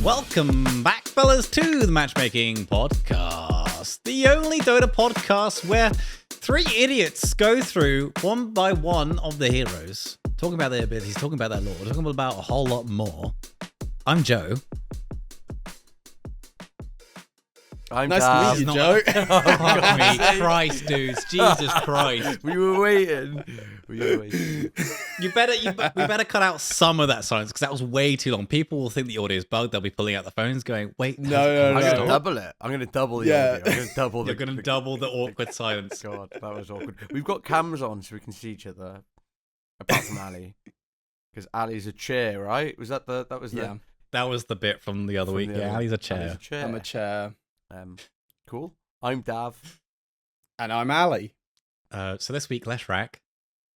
Welcome back, fellas, to the Matchmaking Podcast. The only Dota podcast where three idiots go through one by one of the heroes, talking about their abilities, talking about their lore, talking about a whole lot more. I'm Joe. I'm nice to meet you, Joe. Fuck me, Christ, dudes. Jesus Christ. We were waiting. We better cut out some of that silence because that was way too long. People will think the audio is bugged. They'll be pulling out the phones going, wait. No. I'm going to double it. I'm going to double the audio. I'm going to double You're going to double the awkward silence. God, that was awkward. We've got cameras on so we can see each other. Apart from Ali. Because Ali's a chair, right? That was the bit from the other week. Yeah, Ali's a chair. I'm a chair. Cool. I'm Dav. And I'm Ali. So this week, Leshrac,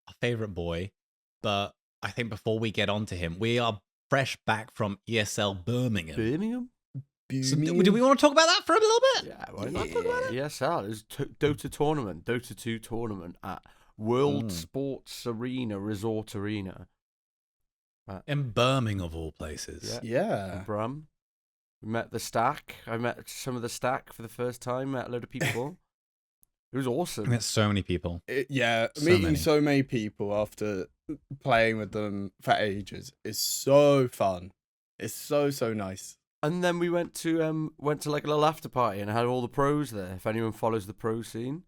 our favourite boy. But I think before we get on to him, we are fresh back from ESL Birmingham. So do we want to talk about that for a little bit? Yeah, why not talk about it? ESL. It was Dota tournament, Dota 2 tournament at World Sports Arena, Resort Arena. In Birmingham, of all places. Yeah. Brum. We met the stack. I met some of the stack for the first time. Met a load of people. It was awesome. I met so many people. Meeting so many people after playing with them for ages is so fun. It's so nice. And then we went to like a little after party and had all the pros there. If anyone follows the pro scene.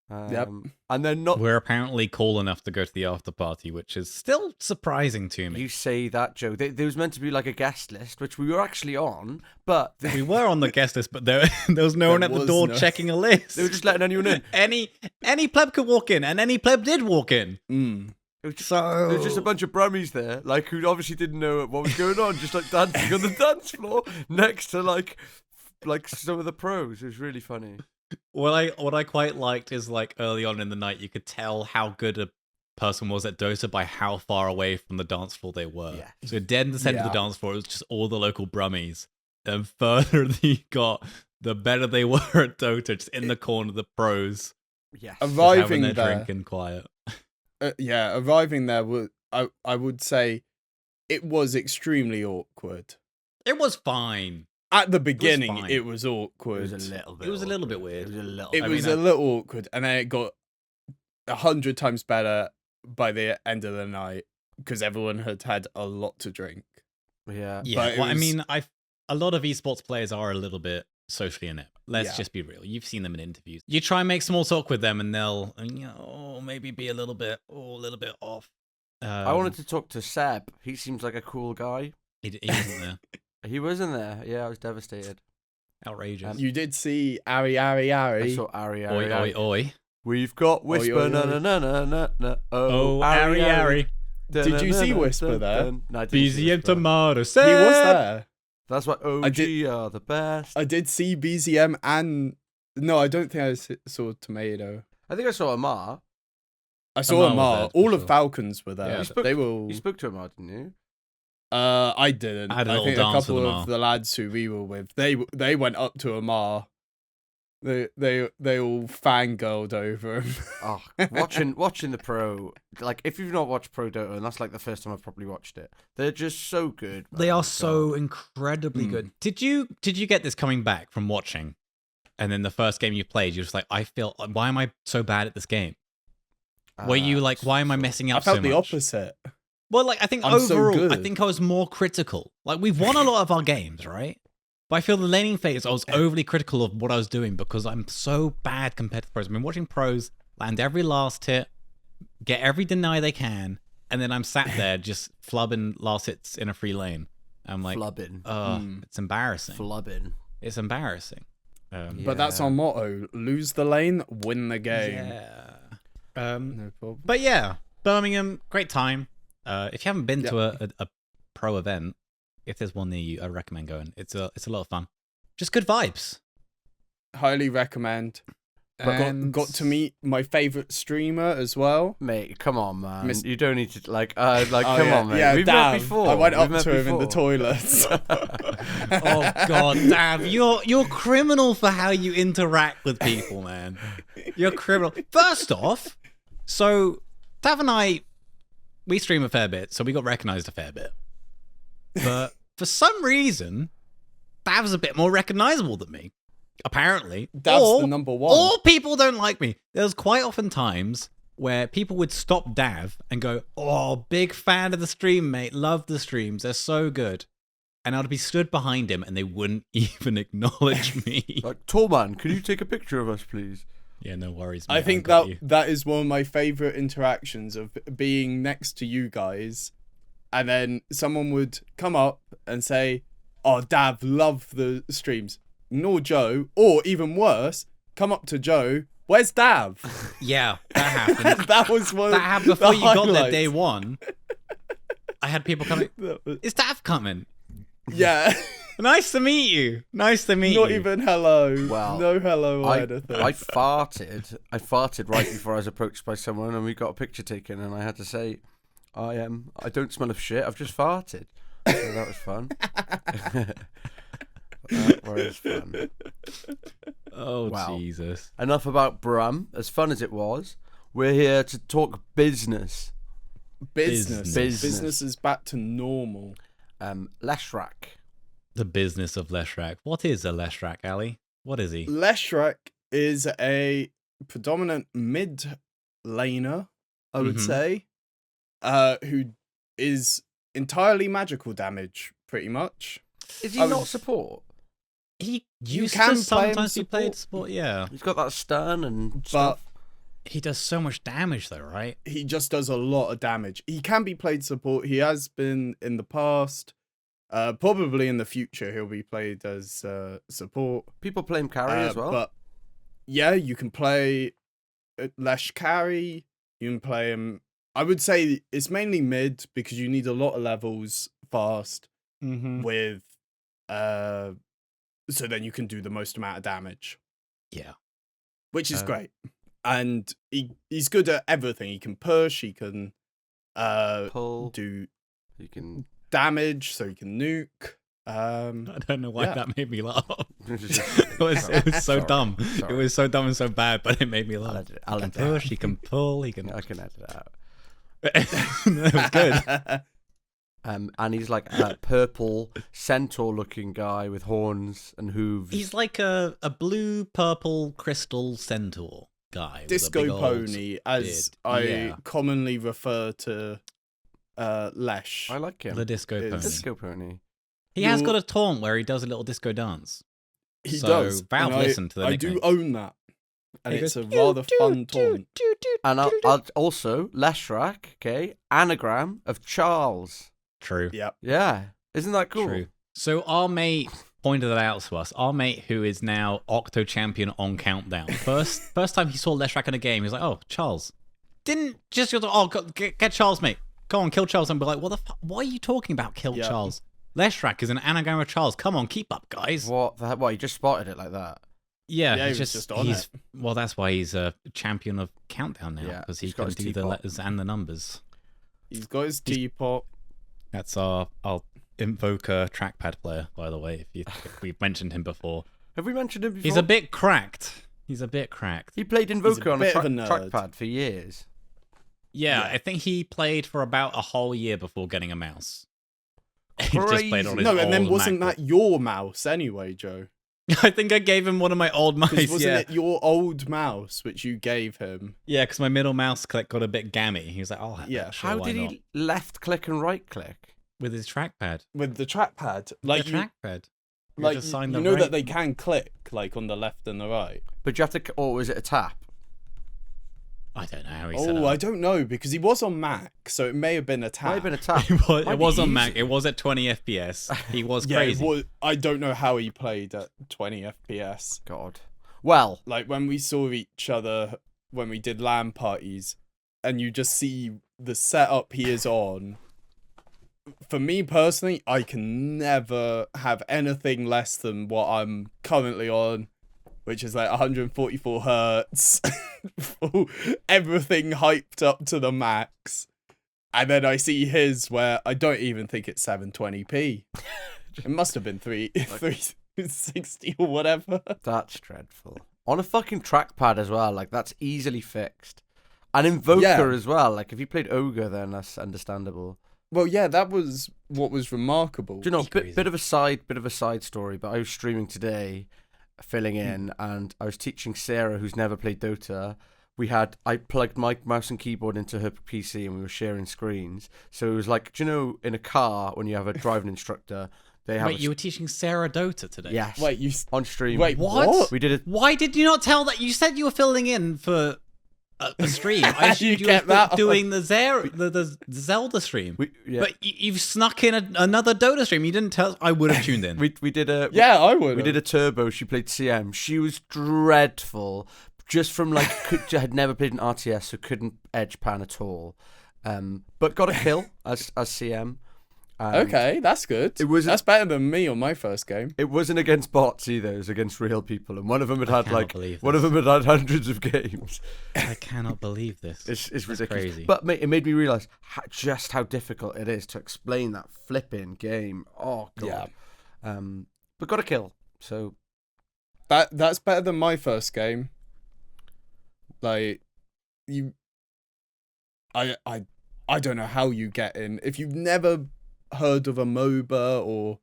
Yep. And then We're apparently cool enough to go to the after party, which is still surprising to me. You say that, Joe. There was meant to be like a guest list, which we were actually on, but we were on the guest list, but there was no one at the door checking a list. They were just letting anyone in. Any pleb could walk in, and any pleb did walk in. There was just a bunch of brummies there, like who obviously didn't know what was going on, just like dancing on the dance floor next to like some of the pros. It was really funny. What I quite liked is like early on in the night, you could tell how good a person was at Dota by how far away from the dance floor they were. Yeah. So dead in the center of the dance floor, it was just all the local brummies. And further they got, the better they were at Dota, just in the corner, the pros. Yes. Arriving their there, drinking quiet. Arriving there I would say it was extremely awkward. It was fine. At the beginning, it was awkward. It was a little bit. It was a little bit weird. It was a little awkward, and then it got 100 times better by the end of the night because everyone had had a lot to drink. Yeah. Yeah. Well, I mean, a lot of esports players are a little bit socially inept. Let's just be real. You've seen them in interviews. You try and make small talk with them, and they'll, maybe be a little bit off. I wanted to talk to Seb. He seems like a cool guy. He wasn't there. He wasn't there. Yeah, I was devastated. Outrageous. You did see Ari. I saw Ari. Oi. We've got Whisper. Na. Oh, Ari. Did you see Whisper there? No, BZM Tomato. He was there. That's why OG are the best. I did see BZM and... No, I don't think I saw Tomato. I think I saw Amar. I saw Amar. All of sure. Falcons were there. Yeah, You spoke to Amar, didn't you? I didn't. I had a think little a dance couple with of Amar. the lads who we were with, they went up to Amar. They all fangirled over him. Oh, watching the pro, like if you've not watched Pro Dota, and that's like the first time I've probably watched it, they're just so good. Man. They are so incredibly good. Did you get this coming back from watching? And then the first game you played, you're just like, why am I so bad at this game? Were you like, why am I messing up so much? I felt the opposite. Well, like, I think overall, I think I was more critical. Like, we've won a lot of our games, right? But I feel the laning phase, I was overly critical of what I was doing because I'm so bad compared to the pros. I've been watching pros land every last hit, get every deny they can, and then I'm sat there just flubbing last hits in a free lane. I'm like, flubbing. It's embarrassing. Flubbing. It's embarrassing. But that's our motto. Lose the lane, win the game. Yeah. No problem. But yeah, Birmingham, great time. If you haven't been to a pro event, if there's one near you, I recommend going. It's a lot of fun. Just good vibes. Highly recommend. Got to meet my favorite streamer as well. Mate, come on, man. You don't need to, come on, mate. Yeah, We've met before. I went up to him in the toilets. Oh, God, damn. You're criminal for how you interact with people, man. You're criminal. First off, so Tav and I, we stream a fair bit, so we got recognized a fair bit. But for some reason, Dav's a bit more recognizable than me, apparently. Dav's the number one. Or people don't like me. There's quite often times where people would stop Dav and go, "Oh, big fan of the stream, mate. Love the streams. They're so good." And I'd be stood behind him and they wouldn't even acknowledge me. Like, tall man, can you take a picture of us, please? Yeah, no worries, mate. I think that is one of my favorite interactions of being next to you guys, and then someone would come up and say, "Oh, Dav, love the streams." Ignore Joe, or even worse, come up to Joe. Where's Dav? Yeah, that happened. That was one. That happened before you got there highlights. day one. I had people coming. Is Dav coming? Yeah. Nice to meet you. Nice to meet you. Not even hello. Well, no hello or anything. I farted right before I was approached by someone, and we got a picture taken, and I had to say, I don't smell of shit. I've just farted. So that was fun. That was fun. Oh, Wow. Jesus. Enough about Brum. As fun as it was, we're here to talk business. Business. Business. Business is back to normal. Leshrac. The business of Leshrac. What is a Leshrac, Ali? What is he? Leshrac is a predominant mid laner, I would say, who is entirely magical damage, pretty much. Is he not support? He You used can to play him sometimes be played support. support, yeah. He's got that stun and But stuff. He does so much damage though, right? he just does a lot of damage. He can be played support. He has been in the past. Probably in the future he'll be played as support. People play him carry as well. But yeah, you can play Lesh carry. You can play him. I would say it's mainly mid because you need a lot of levels fast with so then you can do the most amount of damage. Yeah. Which is great. And he's good at everything. He can push, he can Pull. do You can. damage, so he can nuke. I don't know why Yeah. that made me laugh. It was so Sorry. dumb. Sorry. It was so dumb and so bad, but it made me laugh. I'll He can edit it out. push, he can pull, he can... I can edit it out. That was good. And he's like a purple centaur-looking guy with horns and hooves. He's like a blue, purple, crystal centaur guy. with a Disco big old pony, as beard. I Yeah. commonly refer to Lesh. I like him. The disco It's- pony. Disco pony. He has You're- got a taunt where he does a little disco dance. He So, does. Valve and listened to the I nickname. do own that. And He it's goes, a rather fun taunt. And I'll also, Leshrac, okay, anagram of Charles. True. Yep. Yeah. Isn't that cool? True. So our mate pointed it out to us. Our mate, who is now Octo champion on Countdown. First time he saw Leshrac in a game, he was like, "Oh, Charles." Didn't just go, "Oh, get Charles, mate. Come on, kill Charles." And be like, "What the fuck? What are you talking about? Kill Yeah. Charles." Leshrac is an anagram of Charles. Come on, keep up, guys. What? What? You just spotted it like that? Yeah, Yeah, he's he was just on he's it. well. That's why he's a champion of Countdown now, Yeah, because he he's got can his do the teapot. letters and the numbers. He's got his teapot. That's our Invoker trackpad player, by the way. If we've mentioned him before, Have we mentioned him before? he's a bit cracked. He played Invoker on a bit of a nerd. trackpad for years. Yeah, Yeah. I think he played for about a whole year before getting a mouse. He just Crazy. played on his No, and then old wasn't MacBook. that your mouse anyway, Joe? I think I gave him one of my old mice. Because wasn't Yeah, it your old mouse which you gave him? yeah, because my middle mouse click got a bit gammy. He was like, "Oh, Yeah. sure, How why did not?" he left click and right click? With his trackpad, With the trackpad. Like the you, trackpad. You like just you, sign you the know right- that they can click like on the left and the right. But you have to, or was it a tap? I don't know how he set it Oh, up. I don't know because he was on Mac, so it may have been a tab. Might have been a tap. It was, Might it be was on easy. Mac. It was at 20 FPS. He was Yeah, crazy. it was, I don't know how he played at 20 FPS. God. Well, Like when we saw each other when we did LAN parties, and you just see the setup he is on. For me personally, I can never have anything less than what I'm currently on, which is like 144 hertz, everything hyped up to the max. And then I see his where I don't even think it's 720p. It must have been 360 or whatever. that's dreadful. On a fucking trackpad as well, like that's easily fixed. And Invoker Yeah. as well. Like if you played Ogre, then that's understandable. Well, yeah, that was what was remarkable. Do you know, bit of a side story, but I was streaming today, filling in, and I was teaching Sarah, who's never played Dota. I plugged my mouse and keyboard into her PC, and we were sharing screens. So it was like, do you know, in a car when you have a driving instructor, they have. Wait, you were teaching Sarah Dota today? Yes. Wait, you on stream? Wait, what? We did it. Why did you not tell that? You said you were filling in for a stream. I assumed you get were that doing the Zelda stream. But you've snuck in another Dota stream. You didn't tell us. I would have tuned in. we did a I would. We did a turbo. She played CM. She was dreadful. Just from like had never played an RTS, so couldn't edge pan at all. But got a kill as CM. Okay, that's good. That's better than me on my first game. It wasn't against bots either. It was against real people, and one of them had had hundreds of games. I cannot believe this. It's ridiculous. Crazy. But mate, it made me realise just how difficult it is to explain that flipping game. Oh god. Yeah. But got a kill. So that's better than my first game. Like I don't know how you get in if you've never heard of a MOBA or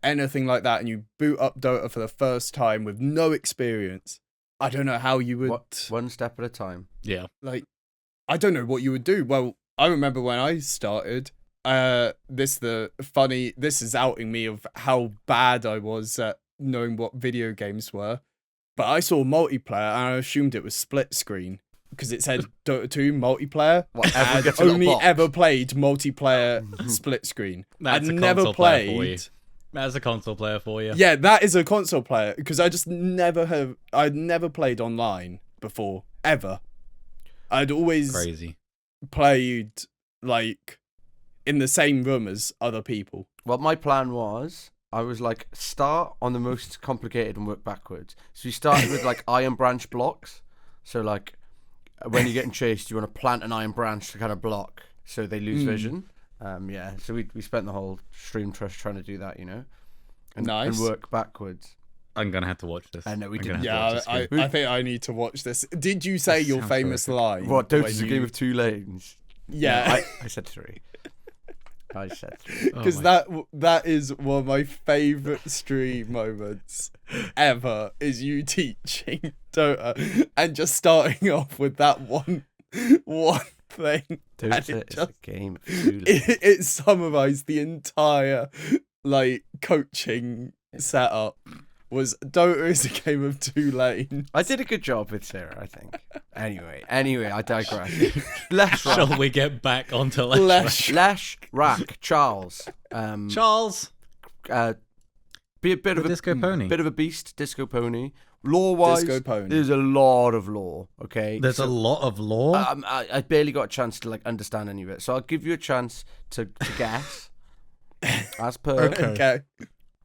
anything like that, and you boot up Dota for the first time with no experience. I don't know how you would. One step at a time. Yeah. Like, I don't know what you would do. Well, I remember when I started. This is outing me of how bad I was at knowing what video games were. But I saw multiplayer and I assumed it was split screen because it said Dota 2 multiplayer. I'd only ever played multiplayer split screen. That's I'd a never console player played. for you. That's a console player for you. Yeah, that is a console player because I'd never played online before ever. I'd always played like in the same room as other people. Well, my plan was I was like, start on the most complicated and work backwards. So we started with like iron branch blocks. So like when you're getting chased, you want to plant an iron branch to kind of block so they lose vision. So we spent the whole stream trying to do that, you know, and work backwards. I'm gonna have to watch this. I know we didn't. Yeah, I think I need to watch this. Did you say your famous line? What? Dota's a game of 2 lanes. Yeah, I said 3. I said 3. Because that is one of my favourite stream moments ever. Is you teaching Dota and just starting off with that one thing. Dota is a game of 2 lanes. It summarised the entire like coaching setup. Was Dota is a game of 2 lanes. I did a good job with Sarah, I think. Anyway, I digress. Leshrac. Shall we get back onto Leshrac. Charles. Charles. Be a bit of a disco pony. Bit of a beast, disco pony. Lore-wise, disco pony. There's a lot of lore. Okay. There's a lot of lore. I barely got a chance to like understand any of it, so I'll give you a chance to guess. As per. Okay.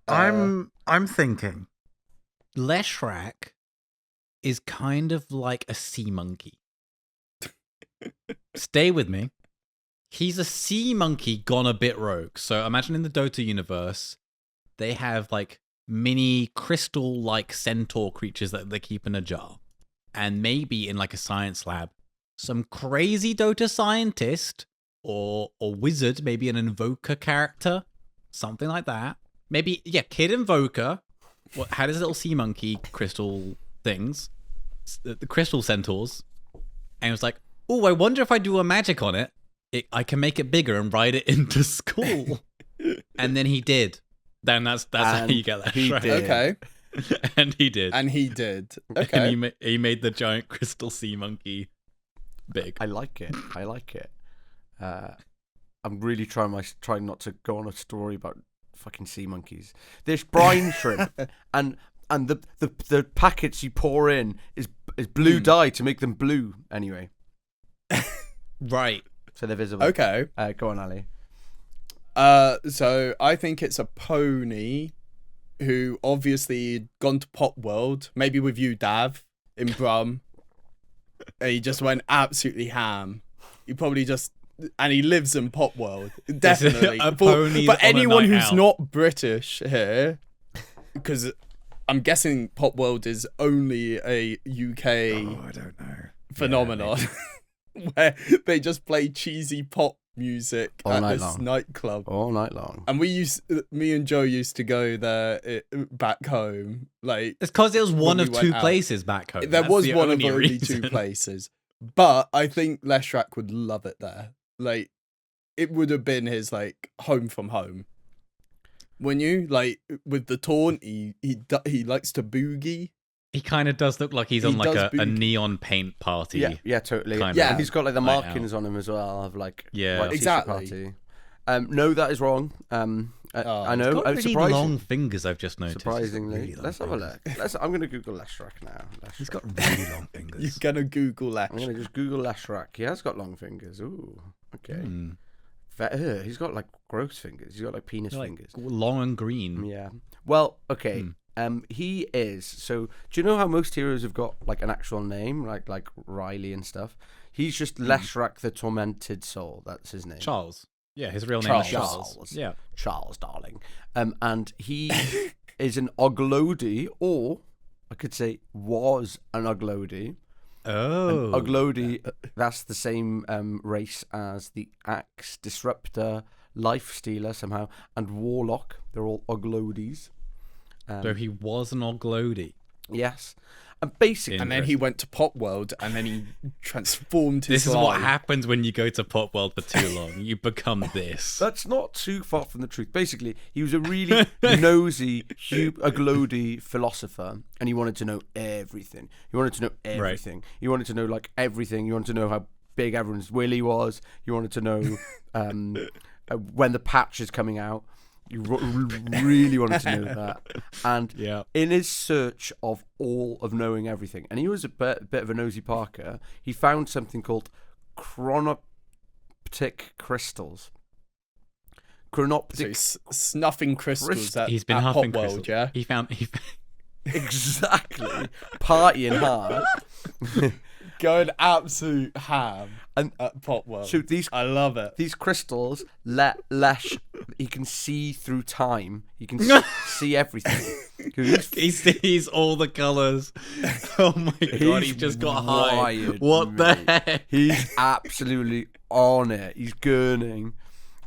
I'm thinking. Leshrac is kind of like a sea monkey. Stay with me. He's a sea monkey gone a bit rogue. So imagine in the Dota universe, they have like mini crystal-like centaur creatures that they keep in a jar. And maybe in like a science lab, some crazy Dota scientist or wizard, maybe an invoker character, something like that. Maybe, Kid Invoker had his little sea monkey crystal things, the crystal centaurs, and he was like, oh, I wonder if I do a magic on it, I can make it bigger and ride it into school. And then he did. Then that's how you get that. He right? did. Okay. And he did. Okay. And he made the giant crystal sea monkey big. I like it. I'm really trying not to go on a story about fucking sea monkeys. There's brine shrimp, and the packets you pour in is blue dye to make them blue. Anyway, right. So they're visible. Okay. Go on, Ali. So I think it's a pony who obviously had gone to Pop World, maybe with you, Dav, in Brum. He just went absolutely ham. He probably just. And he lives in Pop World, definitely. But anyone who's not British here, because I'm guessing Pop World is only a UK I don't know. phenomenon, where they just play cheesy pop music All at night this long. nightclub. All night long. And me and Joe used to go there back home. Like, It's because it was one when of we went two out. places back home. There That's was the one of only reason. two places. But I think Leshrac would love it there. Like, it would have been his, like, home from home. When you, like, with the taunt, he likes to boogie. He kind of does look like he's on like a neon paint party. Yeah, totally. Yeah, and he's got like the markings on him as well of like yeah, exactly. Party. No, that is wrong. I know. He's got really long fingers. I've just noticed. Surprisingly, really let's have a look. I'm going to Google Leshrac now. He's got really long fingers. You're gonna Google Lesh. I'm going to just Google Leshrac. He has got long fingers. Ooh, okay. He's got like gross fingers. He's got like penis fingers. Long and green. Yeah. Well, okay. He is. So, do you know how most heroes have got like an actual name, like Riley and stuff? He's just Leshrac the Tormented Soul. That's his name. Charles. Yeah, his real name is Charles. Yeah, Charles, darling. And he is an Oglodi, or I could say was an Oglodi. Oh, Oglodi. That's the same race as the Axe Disruptor, Life Stealer somehow, and Warlock. They're all Oglodis. So he was an Oglodi. Yes. And basically, and then he went to Pop World, and then he transformed his This is life. what happens when you go to Pop World for too long. You become this. That's not too far from the truth. Basically, he was a really nosy, Oglodi philosopher, and he wanted to know everything. He wanted to know everything. Right. He wanted to know like everything. He wanted to know how big everyone's willy was. He wanted to know when the patch is coming out. You really wanted to know that. And in his search of all of knowing everything, and he was a bit of a nosy Parker, he found something called chronoptic crystals. Chronoptic. So snuffing crystals at, he's been at huffing Pop crystals. World, yeah? He found Exactly. Partying hard. Going absolute ham and at Pop World. So I love it. These crystals let Lesh. He can see through time. He can see everything. He sees all the colours. Oh my god! He just got high. What the heck? He's absolutely on it. He's gurning.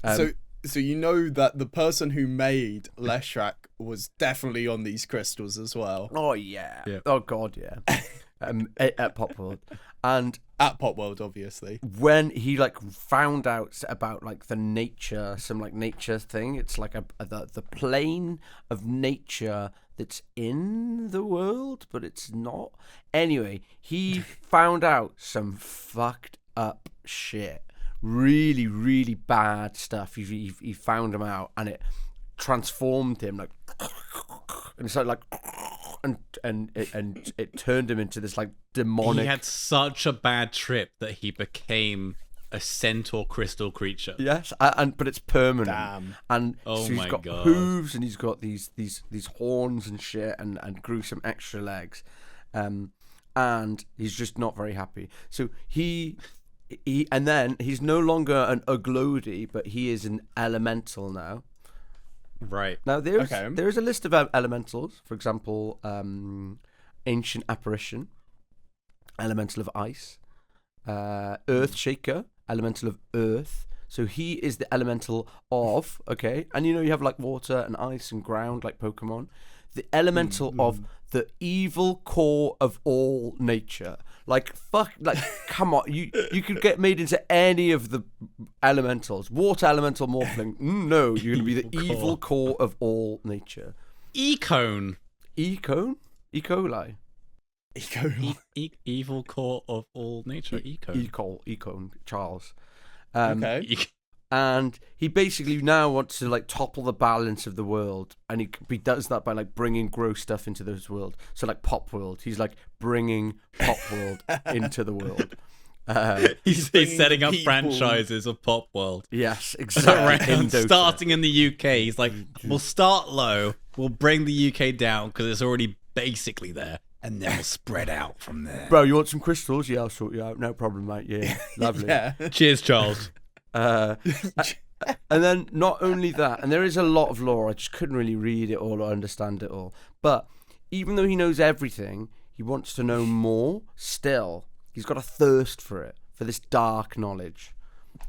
So you know that the person who made Leshrac was definitely on these crystals as well. Oh yeah. Oh god, yeah. At Pop World. And at Pop World, obviously. When he like found out about like the nature, some like nature thing, it's like the plane of nature that's in the world, but it's not. Anyway, he found out some fucked up shit. Really, really bad stuff. He found him out, and it transformed him like, and it's like and it turned him into this like demonic. He had such a bad trip that he became a centaur crystal creature. Yes, but it's permanent. Damn. And oh so he's my got god. hooves, and he's got these horns and shit, and grew some extra legs, and he's just not very happy. So he and then he's no longer an Oglodi, but he is an elemental now. Right. Now there is a list of elementals. For example, Ancient Apparition, Elemental of Ice, Earth Shaker, Elemental of Earth. So he is the elemental of, okay, and you know you have like water and ice and ground like Pokemon. The elemental of the evil core of all nature. Like fuck, like come on, you could get made into any of the elementals. Water elemental morphling. No, you're gonna be the evil core of all nature. Econe. Econe? E. coli. Evil core of all nature. Econe. Charles. Okay. And he basically now wants to like topple the balance of the world, and he does that by like bringing gross stuff into this world. So like Pop World, he's like bringing Pop World into the world. He's setting up franchises of Pop World. Yes, exactly. Starting in the UK, he's like, we'll start low, we'll bring the UK down because it's already basically there, and then we'll spread out from there. Bro, you want some crystals? Yeah, I'll sort you out. No problem, mate. Yeah, lovely. Yeah. Cheers, Charles. And then not only that, and there is a lot of lore, I just couldn't really read it all or understand it all, but even though he knows everything, he wants to know more still. He's got a thirst for it, for this dark knowledge.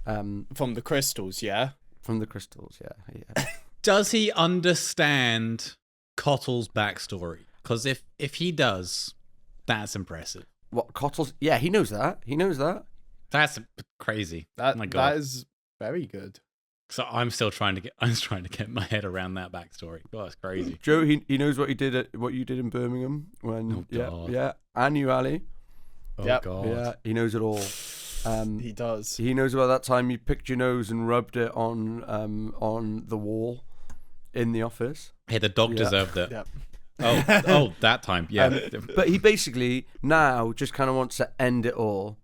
From the crystals, yeah. From the crystals, yeah. Does he understand Kotl's backstory? Because if he does, that's impressive. What, Kotl's? Yeah, he knows that. That's crazy. That, oh my God. That is very good. So I'm trying to get my head around that backstory. God, that's crazy. Joe, he knows what you did in Birmingham when and you, Ali. Oh Yep. God. Yeah, he knows it all. He does. He knows about that time you picked your nose and rubbed it on the wall in the office. Hey, the dog deserved it. Yep. Oh, that time. Yeah. But he basically now just kind of wants to end it all.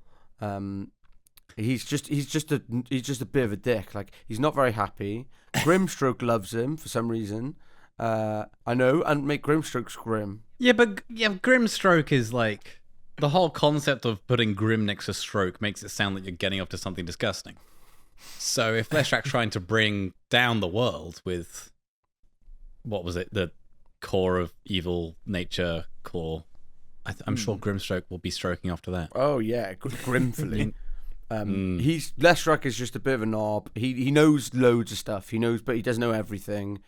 He's just a bit of a dick. Like, he's not very happy. Grimstroke loves him for some reason. I know, and make Grimstroke's grim. Yeah, but Grimstroke is like the whole concept of putting grim next to stroke makes it sound like you're getting up to something disgusting. So if Leshrac's trying to bring down the world with what was it, the core of evil nature core, I'm sure Grimstroke will be stroking after that. Oh yeah, grimfully. Leshrac is just a bit of a knob. He knows loads of stuff. But he doesn't know everything.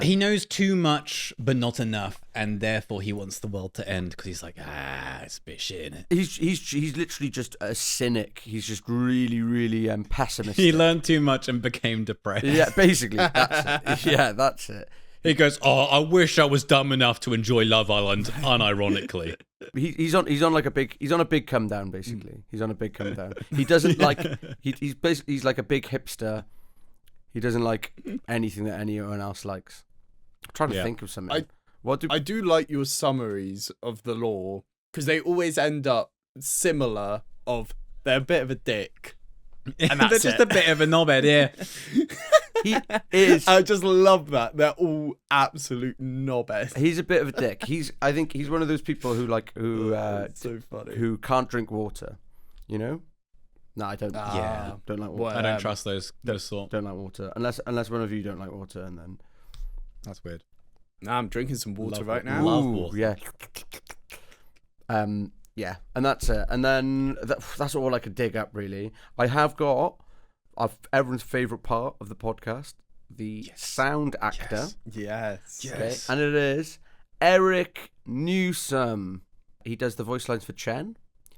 He knows too much, but not enough, and therefore he wants the world to end because he's like, it's a bit shit, isn't it? He's literally just a cynic. He's just really, really pessimistic. He learned too much and became depressed. Yeah, basically, that's it. Yeah, that's it. He goes, I wish I was dumb enough to enjoy Love Island, unironically. He's on a big come down, basically. He's on a big come down. He doesn't like he's like a big hipster. He doesn't like anything that anyone else likes. I'm trying to think of something. I do like your summaries of the lore because they always end up similar. Of they're a bit of a dick, and that's they're just a bit of a knobhead. Yeah. He is. I just love that. They're all absolute knobheads. He's a bit of a dick. I think he's one of those people so funny. who can't drink water. You know? No, I don't. Don't like water. I don't trust those sort. Don't like water unless one of you don't like water, and then that's weird. Nah, I'm drinking some water right now. Love water. Yeah. Yeah, and that's it. And then that's all I could dig up, really. I have got everyone's favourite part of the podcast, the sound actor. Yes. Okay? And it is Eric Newsom. He does the voice lines for Chen,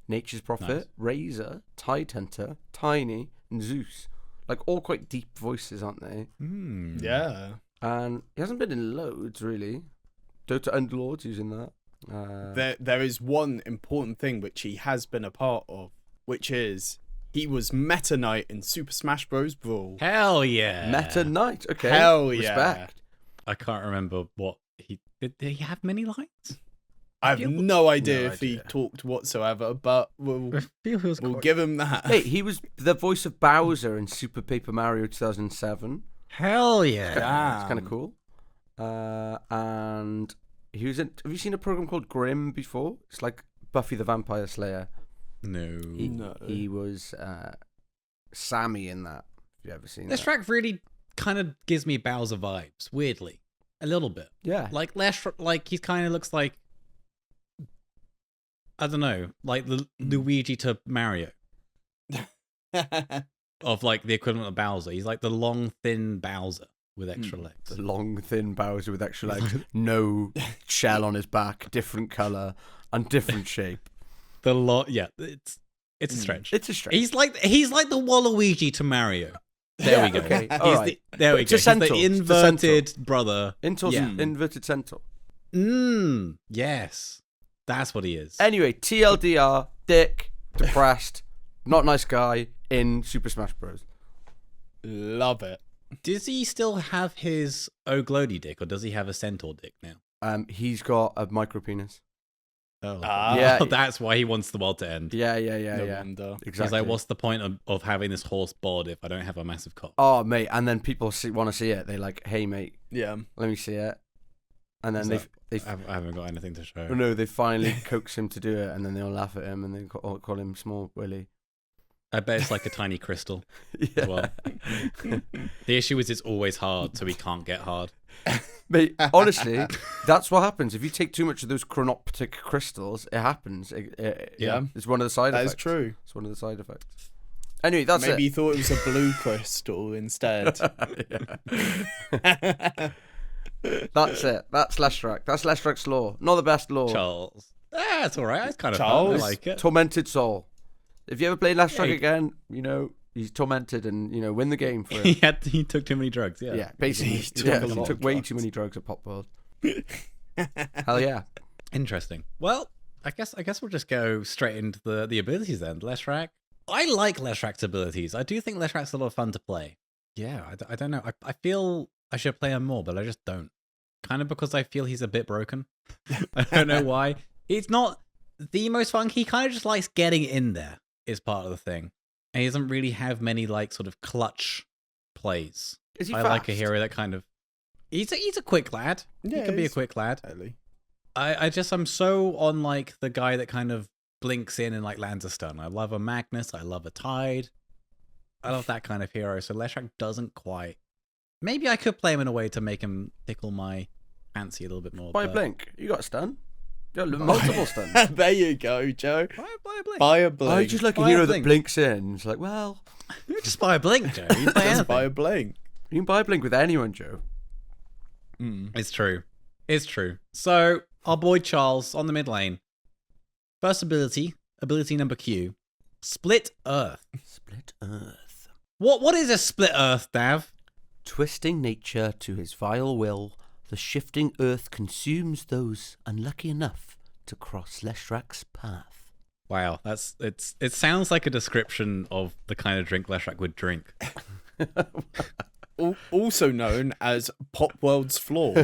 Nature's Prophet, Razor, Tide Hunter, Tiny, and Zeus. Like, all quite deep voices, aren't they? Yeah. And he hasn't been in loads, really. Dota Underlords, he's in that. There is one important thing which he has been a part of, which is he was Meta Knight in Super Smash Bros. Brawl. Hell yeah. Meta Knight, okay. Hell yeah. Respect. I can't remember what he did. Did he have many lines? I have no idea if he talked whatsoever, but we'll give him that. Hey, he was the voice of Bowser in Super Paper Mario 2007. Hell yeah. It's kind of cool. And he was in. Have you seen a program called Grimm before? It's like Buffy the Vampire Slayer. No. He was Sammy in that. Have you ever seen that? Leshrac really kind of gives me Bowser vibes, weirdly. A little bit. Yeah. Like Leshrac, like he kind of looks like, I don't know, like the Luigi to Mario. Of like the equivalent of Bowser. He's like the long, thin Bowser with extra legs. The long, thin Bowser with extra legs. No shell on his back, different colour, and different shape. Yeah, it's a stretch. It's a stretch. He's like the Waluigi to Mario. There we go. Okay. There we go. He's the inverted brother. Inverted centaur. Yes. That's what he is. Anyway, TLDR, dick, depressed, not nice guy in Super Smash Bros. Love it. Does he still have his Oglody dick, or does he have a centaur dick now? He's got a micro penis. Oh, yeah. That's why he wants the world to end. Yeah. Wonder. Exactly. He's like, what's the point of having this horse bod if I don't have a massive cock? Oh, mate, and then people want to see it. They're like, hey, mate, let me see it. And then I haven't got anything to show. No, they finally coax him to do it, and then they'll laugh at him, and they call him Small Willie. I bet it's like a tiny crystal as well. The issue is it's always hard, so he can't get hard. Mate, honestly, that's what happens. If you take too much of those chronoptic crystals, it happens. It's one of the side effects. That is true. It's one of the side effects. Anyway, that's Maybe it. he thought it was a blue crystal instead. That's it. That's Leshrac. That's Leshrac's lore. Not the best lore. Charles. It's all right. It's kind of fun. Charles? I like it. Tormented soul. If you ever play Leshrac Yeah, again, he's tormented and, win the game for him. He took too many drugs, yeah. Yeah, basically. He took He a lot took of way drugs. too many drugs at Pop World. Hell yeah. Interesting. Well, I guess we'll just go straight into the abilities then. Leshrac. I like Leshrac's abilities. I do think Leshrac's a lot of fun to play. Yeah, I don't know. I feel I should play him more, but I just don't. Kind of because I feel he's a bit broken. I don't know why. It's not the most fun. He kind of just likes getting in there is part of the thing. And he doesn't really have many like sort of clutch plays. Is he I fast? like a hero that kind of... He's a quick lad. Yeah, he can be a he's- quick lad. Totally. I'm so on like the guy that kind of blinks in and like lands a stun. I love a Magnus. I love a Tide. I love that kind of hero. So Leshrac doesn't quite. Maybe I could play him in a way to make him tickle my fancy a little bit more. Buy a but- blink. You got a stun. You got multiple stuns. There you go, Joe. Buy a blink. Buy a blink. I just like a Buy a hero that blink. blinks in. It's like, well, Just buy a blink, Joe. You can play Just anything. buy a blink. you can buy a blink with anyone, Joe. It's true. It's true. So our boy Charles on the mid lane. First ability number Q. Split Earth. Split Earth. What is a split Earth, Dav? Twisting nature to his vile will, the shifting earth consumes those unlucky enough to cross Leshrac's path. Wow, it sounds like a description of the kind of drink Leshrac would drink. Also known as Pop World's Floor.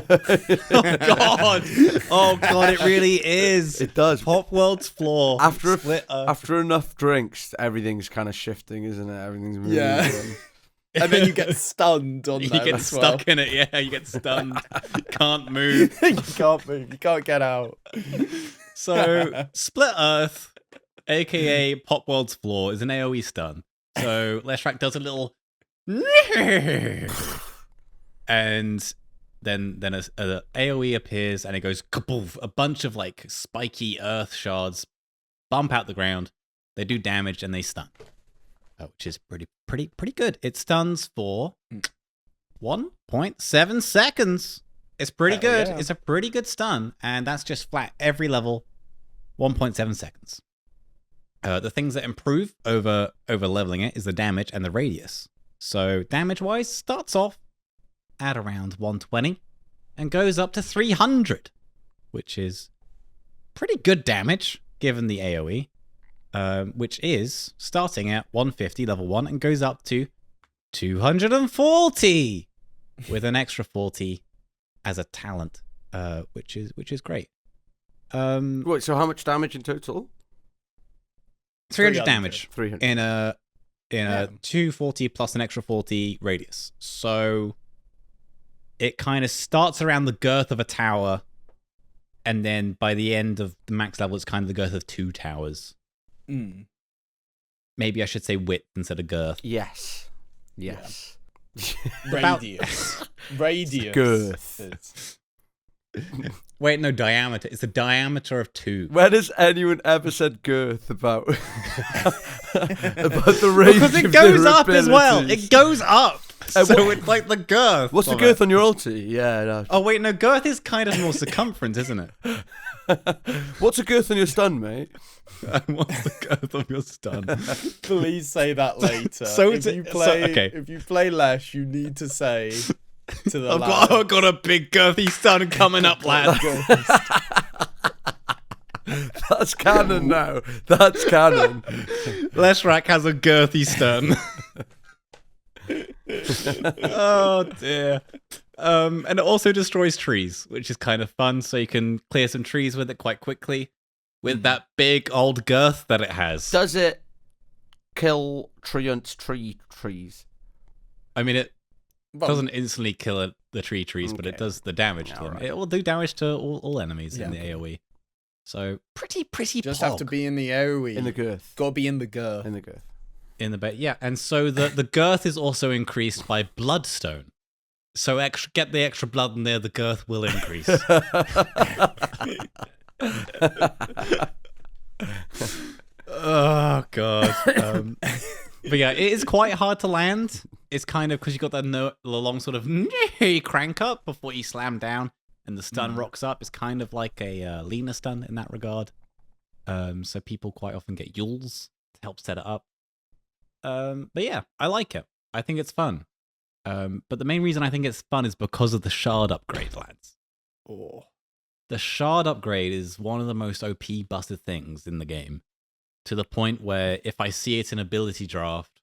Oh god, it really is. It does. Pop World's floor. After Split Earth. after enough drinks, everything's kind of shifting, isn't it? Everything's moving. Yeah. And then you get stunned on You them get as stuck in it, yeah, you get stunned. Can't move. well. You can't move. You can't get out. So, Split Earth, aka Pop World's Floor, is an AoE stun. So, Leshrac does a little... and then a AoE appears and it goes kaboof. A bunch of like spiky earth shards bump out the ground. They do damage and they stun. Which is pretty good. It stuns for 1.7 seconds. It's pretty Hell good. yeah. It's a pretty good stun, and that's just flat every level. 1.7 seconds. The things that improve over leveling it is the damage and the radius. So damage-wise, starts off at around 120 and goes up to 300, which is pretty good damage given the AoE. Which is starting at 150 level 1 and goes up to 240 with an extra 40 as a talent, which is great. Wait, so how much damage in total? 300 damage 300. in a 240 plus an extra 40 radius. So it kind of starts around the girth of a tower, and then by the end of the max level, it's kind of the girth of 2 towers. Maybe I should say width instead of girth. Yes. Yes. Radius. Radius. Girth. Wait, no, diameter. It's the diameter of 2. When has anyone ever said girth about about the range? Because it of goes their up as well. abilities? It goes up. And So what- it's like the girth. What's the of girth it. on your ulti? Yeah. No. Oh, wait, no, girth is kind of more circumference, isn't it? What's a girth on your stun, mate? What's the girth of your stun? Please say that later. So if it's- you so- play, okay. if you play Lesh, you need to say to the I've got a big girthy stun coming up, lad. That's canon now. That's canon. Leshrac has a girthy stun. Oh dear. And it also destroys trees, which is kind of fun, so you can clear some trees with it quite quickly with that big old girth that it has. Does it kill trees? I mean, it Well, doesn't instantly kill the trees, but it Okay. does the damage to them. Alright. It will do damage to all enemies in the Yeah. AoE. So pretty just pog have to be in the AoE. In the girth. Got to be in the girth. In the girth. in the bait. Yeah, and so the girth is also increased by bloodstone. So get the extra blood in there, the girth will increase. Oh god. But yeah, it is quite hard to land. It's kind of because you got that the long sort of crank up before you slam down and the stun rocks up. It's kind of like a leaner stun in that regard. So people quite often get yules to help set it up. But yeah, I like it. I think it's fun. But the main reason I think it's fun is because of the shard upgrade, lads. Oh. The shard upgrade is one of the most OP busted things in the game. To the point where if I see it in ability draft,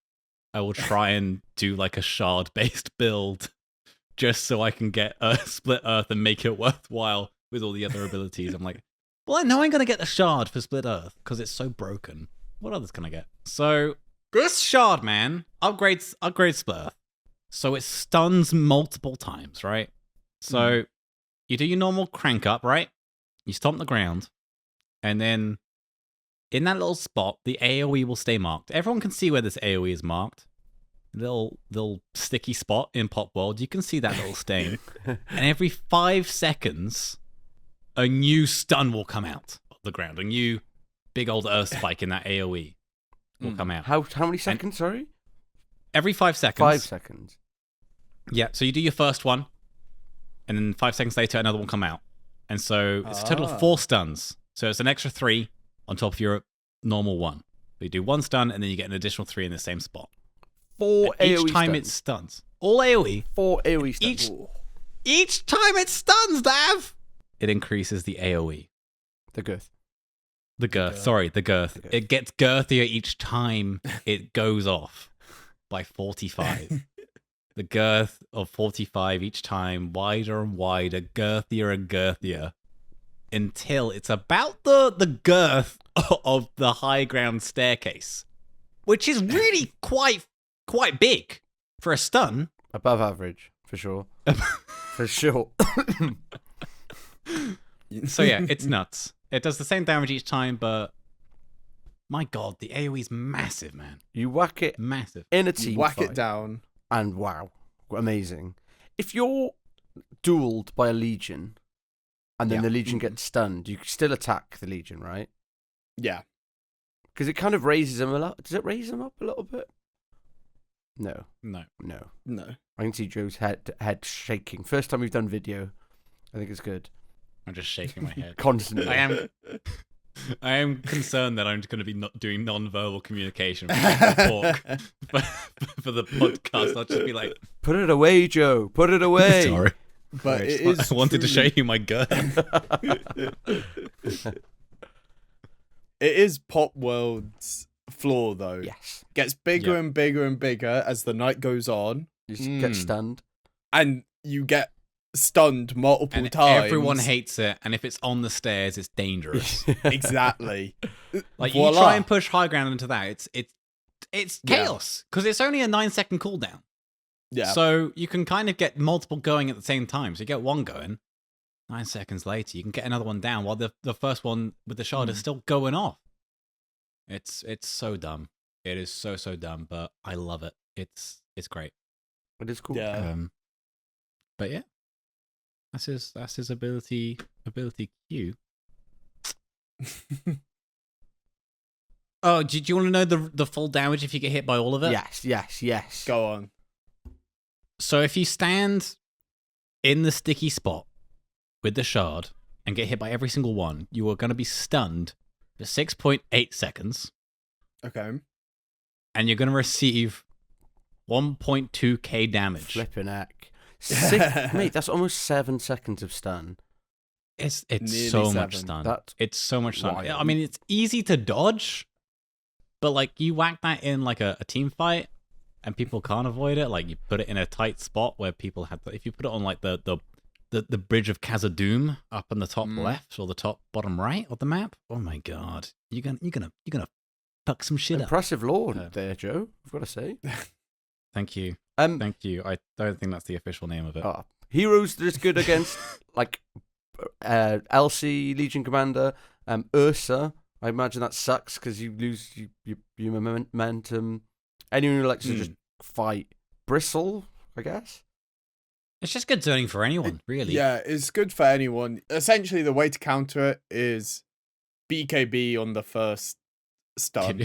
I will try and do like a shard-based build just so I can get a Split Earth and make it worthwhile with all the other abilities. I'm like, well, I know I'm going to get the shard for Split Earth because it's so broken. What others can I get? So this shard, man, upgrades Split Earth. So it stuns multiple times, right? So you do your normal crank up, right? You stomp the ground, and then in that little spot, the AoE will stay marked. Everyone can see where this AoE is marked. Little sticky spot in Pop World. You can see that little stain. And every 5 seconds, a new stun will come out of the ground. A new big old earth spike in that AoE will come out. How many seconds, sorry? Every 5 seconds. 5 seconds. Yeah, so you do your first one, and then 5 seconds later, another one come out. And so it's a total of 4 stuns. So it's an extra 3 on top of your normal one. So you do 1 stun, and then you get an additional 3 in the same spot. 4 AoE each time stuns. it stuns. All AoE. 4 AoE stuns. Each time it stuns, Dav! It increases the AoE. The girth. The girth. Sorry, the girth. It gets girthier each time it goes off by 45. The girth of 45 each time, wider and wider, girthier and girthier, until it's about the girth of the high ground staircase, which is really quite big for a stun. Above average, for sure. For sure. So yeah, it's nuts. It does the same damage each time, but my god, the AoE is massive, man. You whack it Massive. in a team Whack fight, it down. and wow, amazing. If you're dueled by a legion, and then the legion gets stunned, you can still attack the legion, right? Yeah. Because it kind of raises them a lot. Does it raise them up a little bit? No. No. I can see Joe's head shaking. First time we've done video. I think it's good. I'm just shaking my head. Constantly. I am concerned that I'm going to be not doing non-verbal communication when I talk for the podcast. I'll just be like, put it away, Joe. Put it away. Sorry. But it is I wanted to show you my gun. It is Pop World's flaw, though. Yes. Gets bigger and bigger and bigger as the night goes on. You get stunned. And you get stunned multiple And times. everyone hates it, and if it's on the stairs, it's dangerous. Exactly. Like Voila. you try and push high ground into that, it's chaos because it's only a 9-second cooldown. Yeah. So you can kind of get multiple going at the same time. So you get one going, 9 seconds later, you can get another one down while the first one with the shard is still going off. It's so dumb. It is so dumb, but I love it. It's great. It is cool. Yeah. But yeah, that's his ability Q. Oh, do you want to know the full damage if you get hit by all of it? Yes. Go on. So if you stand in the sticky spot with the shard and get hit by every single one, you are going to be stunned for 6.8 seconds. Okay. And you're going to receive 1.2k damage. Flipping heck. Mate, that's almost 7 seconds of stun. It's Nearly so 7. much stun. It's so much stun. Wild. I mean, it's easy to dodge, but like you whack that in like a team fight and people can't avoid it. Like you put it in a tight spot where people have if you put it on like the bridge of Khazad-dûm up in the top left or the top bottom right of the map. Oh my god. You're gonna fuck some shit Impressive lore there, Joe. I've got to say. Thank you. Thank you. I don't think that's the official name of it. Heroes that is good against like Elsie, Legion Commander, Ursa. I imagine that sucks because you lose your momentum. Anyone who likes to just fight, Bristle, I guess. It's just good zoning for anyone, really. Yeah, it's good for anyone. Essentially, the way to counter it is BKB on the first stun.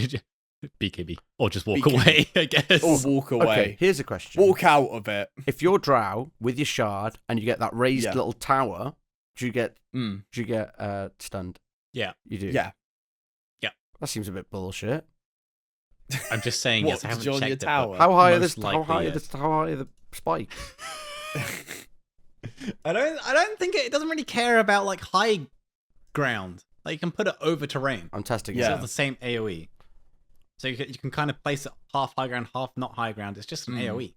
BKB. Or just walk BKB. away, I guess. Or walk away. Okay, here's a question. Walk out of it. If you're drow with your shard and you get that raised little tower, do you get stunned? Yeah. You do? Yeah. That seems a bit bullshit. I'm just saying, yes, I haven't checked your it, tower? but How high are most this? How high likely, are the spikes? I don't think it doesn't really care about like high ground. Like you can put it over terrain. I'm testing. It's it. not the same AoE. So you can kind of place it half high ground, half not high ground. It's just an AoE.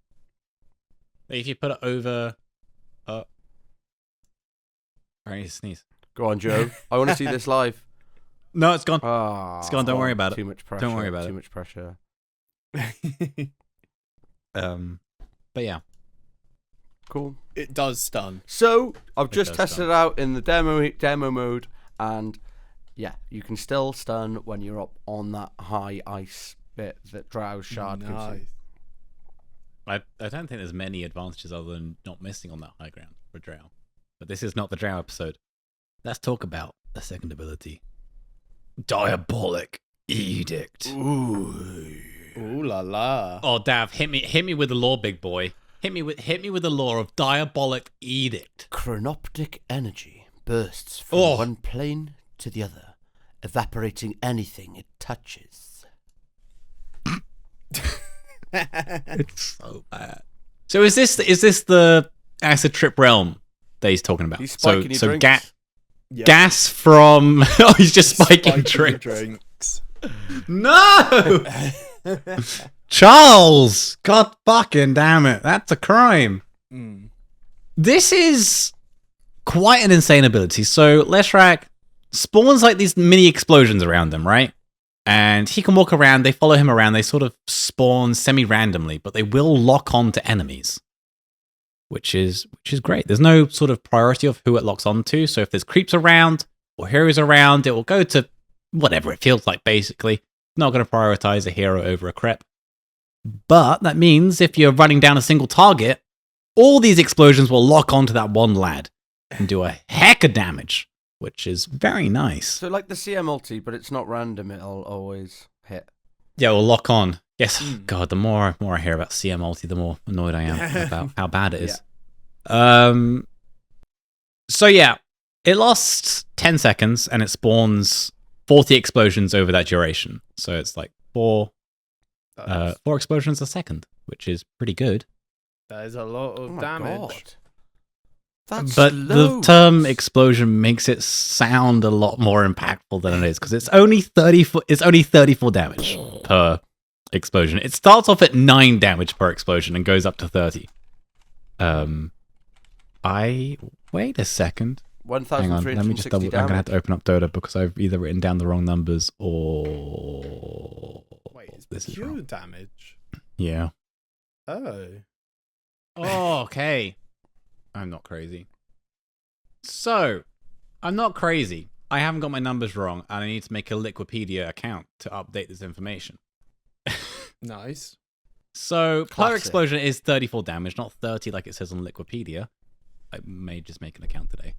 Like if you put it over I need to sneeze. Go on, Joe. I want to see this live. No, it's gone. Ah, It's gone. Don't worry about it. Too much pressure. Don't worry about Too it. much pressure. But yeah. Cool. It does stun. So I've just does tested stun. it out in the demo mode, and yeah, you can still stun when you're up on that high ice bit that Drow's shard gives you. I don't think there's many advantages other than not missing on that high ground for Drow. But this is not the Drow episode. Let's talk about the second ability. Diabolic Edict. Ooh. Ooh la la. Oh, Dav, hit me with the lore, big boy. Hit me with the lore of Diabolic Edict. Chronoptic energy bursts from one plane to the other, evaporating anything it touches. It's so bad. So is this the acid trip realm that he's talking about? He's spiking your drinks. Gas from oh, he's just spiking drinks. No, Charles! God fucking damn it! That's a crime. This is quite an insane ability. So Leshrac spawns like these mini explosions around him, right? And he can walk around. They follow him around. They sort of spawn semi-randomly, but they will lock on to enemies, which is great. There's no sort of priority of who it locks onto. So if there's creeps around or heroes around, it will go to whatever it feels like, basically. Not going to prioritize a hero over a crep. But that means if you're running down a single target, all these explosions will lock onto that one lad and do a heck of damage, which is very nice. So like the CM ulti, but it's not random, it'll always hit. Yeah, we'll lock on. Yes. God, the more I hear about CM ulti, the more annoyed I am about how bad it is. Yeah. So yeah, it lasts 10 seconds and it spawns 40 explosions over that duration. So it's like four explosions a second, which is pretty good. That is a lot of damage. God. That's but loads. The term explosion makes it sound a lot more impactful than it is because it's only 34 damage per explosion. It starts off at 9 damage per explosion and goes up to 30. Wait a second. Hang on, let me just double. I'm gonna have to open up Dota because I've either written down the wrong numbers or wait, it's this is pure wrong. damage. Yeah. Oh. Oh, okay. I'm not crazy. So, I'm not crazy. I haven't got my numbers wrong, and I need to make a Liquipedia account to update this information. Nice. So, per Classic. explosion is 34 damage, not 30 like it says on Liquipedia. I may just make an account today.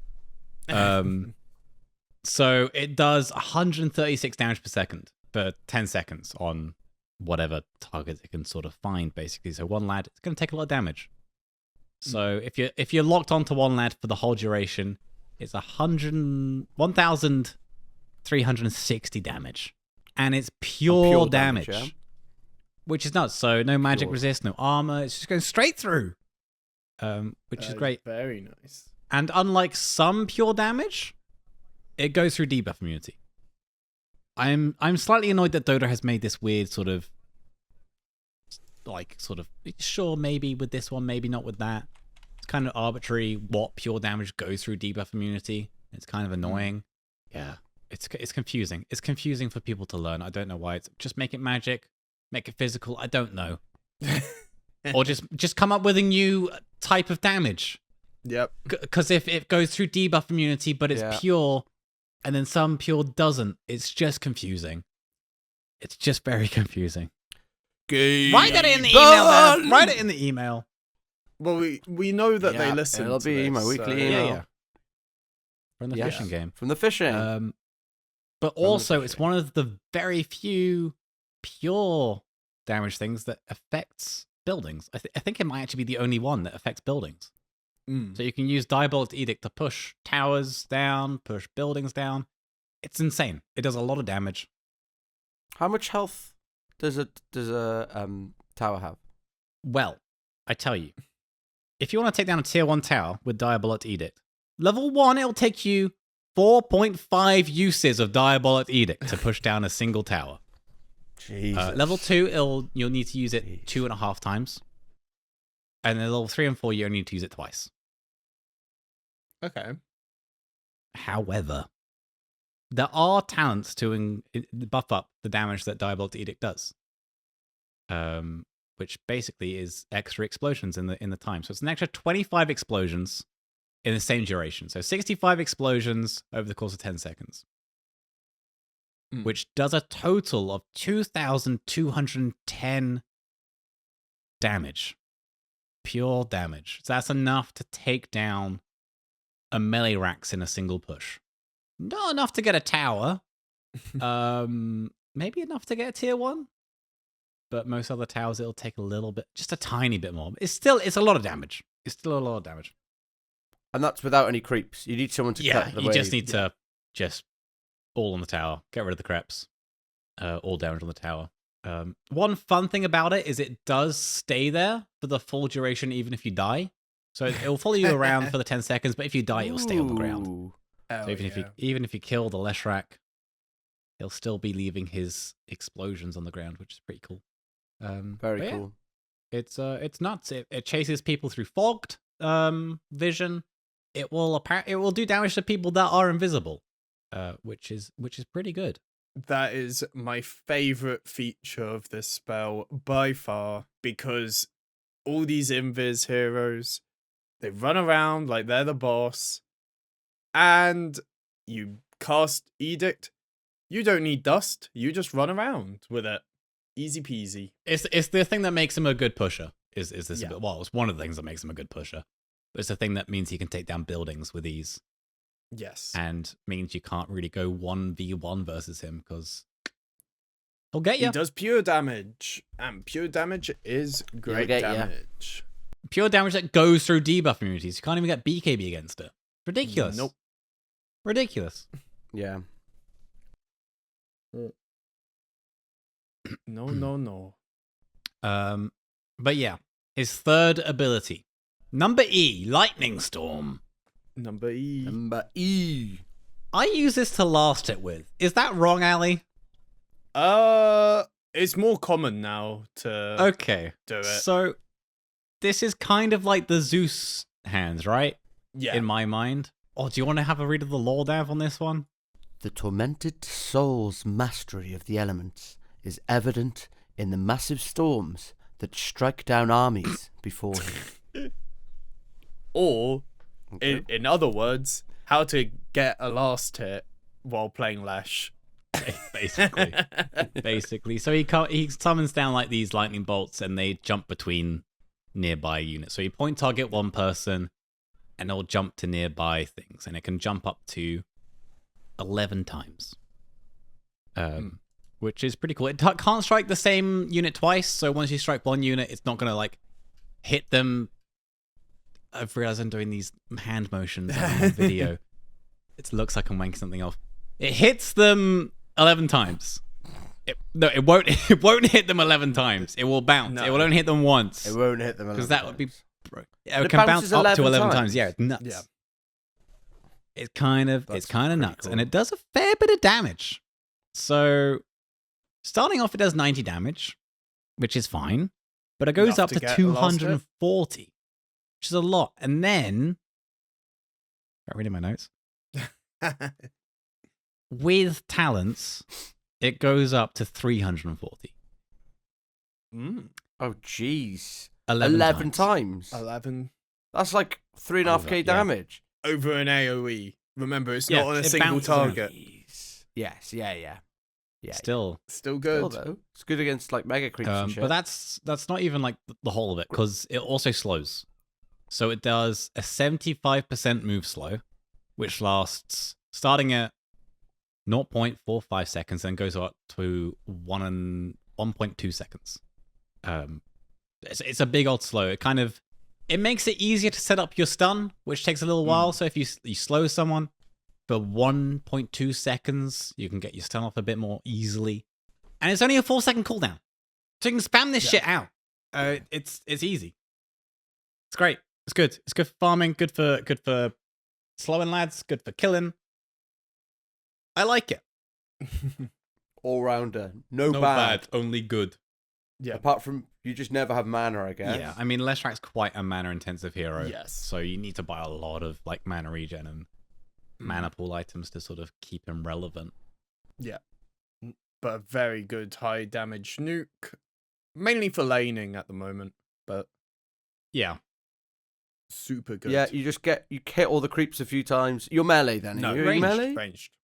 So, it does 136 damage per second for 10 seconds on whatever target it can sort of find, basically. So, one lad, it's going to take a lot of damage. So if you're locked onto one lad for the whole duration, it's 1,360 damage, and it's pure damage, yeah? which is nuts. So no magic resist, no armor. It's just going straight through, which is great. Very nice. And unlike some pure damage, it goes through debuff immunity. I'm slightly annoyed that Dota has made this weird sort of sure, maybe with this one, maybe not with that. It's kind of arbitrary what pure damage goes through debuff immunity. It's kind of annoying. Yeah, it's confusing. It's confusing for people to learn. I don't know why. It's just make it magic, make it physical. I don't know. Or just come up with a new type of damage. Yep. Because if it goes through debuff immunity, but it's pure, and then some pure doesn't, it's just confusing. It's just very confusing. Write that in the email, man. Write it in the email. Well, we know that they listen. It'll be my weekly email. Yeah. From the fishing game. From the fishing. But also, it's one of the very few pure damage things that affects buildings. I think it might actually be the only one that affects buildings. So you can use Diabolic Edict to push towers down, push buildings down. It's insane. It does a lot of damage. How much health does a tower have? Well, I tell you, if you want to take down a tier 1 tower with Diabolic Edict, level 1, it'll take you 4.5 uses of Diabolic Edict to push down a single tower. Jesus. Level 2, you'll need to use it 2.5 times. And then level 3 and 4, you only need to use it twice. Okay. However, there are talents to buff up the damage that Diabolic Edict does. Which basically is extra explosions in the time. So it's an extra 25 explosions in the same duration. So 65 explosions over the course of 10 seconds. Which does a total of 2,210 damage. Pure damage. So that's enough to take down a melee Rax in a single push. Not enough to get a tower. Maybe enough to get a tier 1. But most other towers, it'll take a little bit, just a tiny bit more. It's a lot of damage. It's still a lot of damage. And that's without any creeps. You need someone to cut the you wave. just need to just all on the tower. Get rid of the creeps. All damage on the tower. One fun thing about it is it does stay there for the full duration, even if you die. So it will follow you around for the 10 seconds, but if you die, it will stay on the ground. So even if you kill the Leshrac, he'll still be leaving his explosions on the ground, which is pretty cool. Very cool. It's nuts. It chases people through fogged vision. It will do damage to people that are invisible, which is pretty good. That is my favorite feature of this spell by far, because all these invis heroes, they run around like they're the boss, and you cast Edict. You don't need dust. You just run around with it. Easy peasy. It's the thing that makes him a good pusher. Is this a bit? Well, it's one of the things that makes him a good pusher. But it's the thing that means he can take down buildings with ease. Yes. And means you can't really go 1v1 versus him because he'll get you. He does pure damage, and pure damage is great damage. Pure damage that goes through debuff immunities. You can't even get BKB against it. Ridiculous. Nope. Ridiculous. Yeah. No. But yeah, his third ability, number E, Lightning Storm. Number E. I use this to last it with. Is that wrong, Ali? It's more common now to do it. So this is kind of like the Zeus hands, right? Yeah. In my mind. Oh, do you want to have a read of the lore, Dav, on this one? The tormented soul's mastery of the elements is evident in the massive storms that strike down armies before him. Or, in other words, how to get a last hit while playing Lesh. Basically. So he summons down like these lightning bolts and they jump between nearby units. So you point target one person and it'll jump to nearby things. And it can jump up to 11 times. Which is pretty cool. It can't strike the same unit twice. So once you strike one unit, it's not going to like hit them. I've realized I'm doing these hand motions on the video. It looks like I'm wanking something off. It hits them 11 times. It won't hit them 11 times. It will bounce. No. It will only hit them once. It won't hit them 11 times. Because that would be... It can bounce up to 11 times. Yeah, it's nuts. Yeah. It's kind of nuts. Cool. And it does a fair bit of damage. So, starting off, it does 90 damage, which is fine. But it goes up to 240, which is a lot. And then... I'm reading my notes. With talents, it goes up to 340. Oh, jeez. 11 times. 11. That's like 3.5k damage. Over an AoE. Remember, it's not on a single target. Yes, yeah. Still good. Still, though. It's good against like mega creeps and shit. But that's not even like the whole of it, because it also slows. So it does a 75% move slow, which lasts starting at 0.45 seconds, then goes up to 1 1.2 seconds. It's a big old slow. It makes it easier to set up your stun, which takes a little while. So if you slow someone for 1.2 seconds, you can get your stun off a bit more easily. And it's only a 4-second cooldown. So you can spam this shit out. It's easy. It's great. It's good. It's good for farming, good for slowing lads, good for killing. I like it. All rounder. No No bad. only good. Yeah. Apart from you just never have mana, I guess. Yeah, I mean, Leshrac's quite a mana-intensive hero. Yes. So you need to buy a lot of like mana regen and mana pool items to sort of keep him relevant. Yeah. But a very good high damage nuke. Mainly for laning at the moment, but Yeah. super good. Yeah, you hit all the creeps a few times. You're melee then. No, are you ranged. melee? Ranged.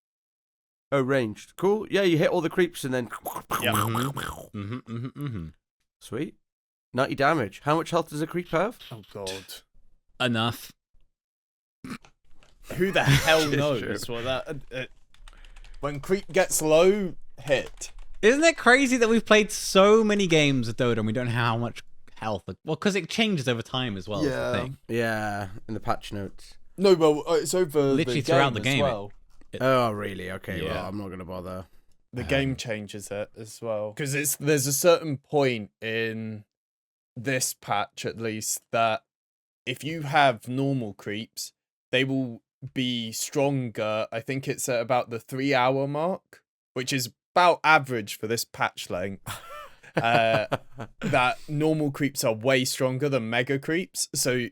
Oh, ranged. Cool. Yeah, you hit all the creeps and then. Yeah. Sweet. 90 damage. How much health does a creep have? Oh god. Enough. Who the hell Shit, knows what that? When creep gets low, hit. Isn't it crazy that we've played so many games of Dota and we don't know how much health? Well, because it changes over time as well. Is the thing. Yeah, in the patch notes. No, but it's over Literally the throughout game the as game. well. Oh, really? Okay, Yeah. well, I'm not going to bother. The game changes it as well because there's a certain point in this patch at least that if you have normal creeps, they will be stronger. I think it's at about the 3-hour mark, which is about average for this patch length. That normal creeps are way stronger than mega creeps, so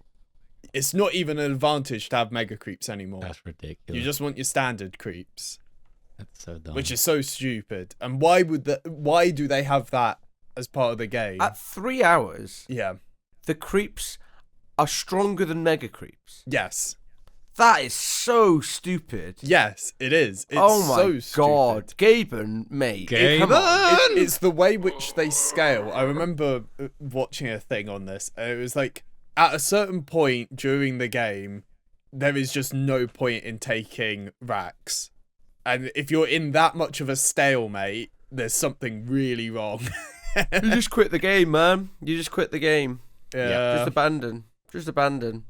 it's not even an advantage to have mega creeps anymore. That's ridiculous. You just want your standard creeps. That's so dumb. Which is so stupid. And why do they have that as part of the game? At 3 hours, Yeah. the creeps are stronger than mega creeps. Yes. That is so stupid. Yes, it is. It's oh my so stupid. god. Gaben, mate. Come Gaben! on. It's the way which they scale. I remember watching a thing on this. And it was like, at a certain point during the game, there is just no point in taking racks. And if you're in that much of a stalemate, there's something really wrong. You just quit the game, man. You just quit the game. Yeah. Just abandon. Just abandon.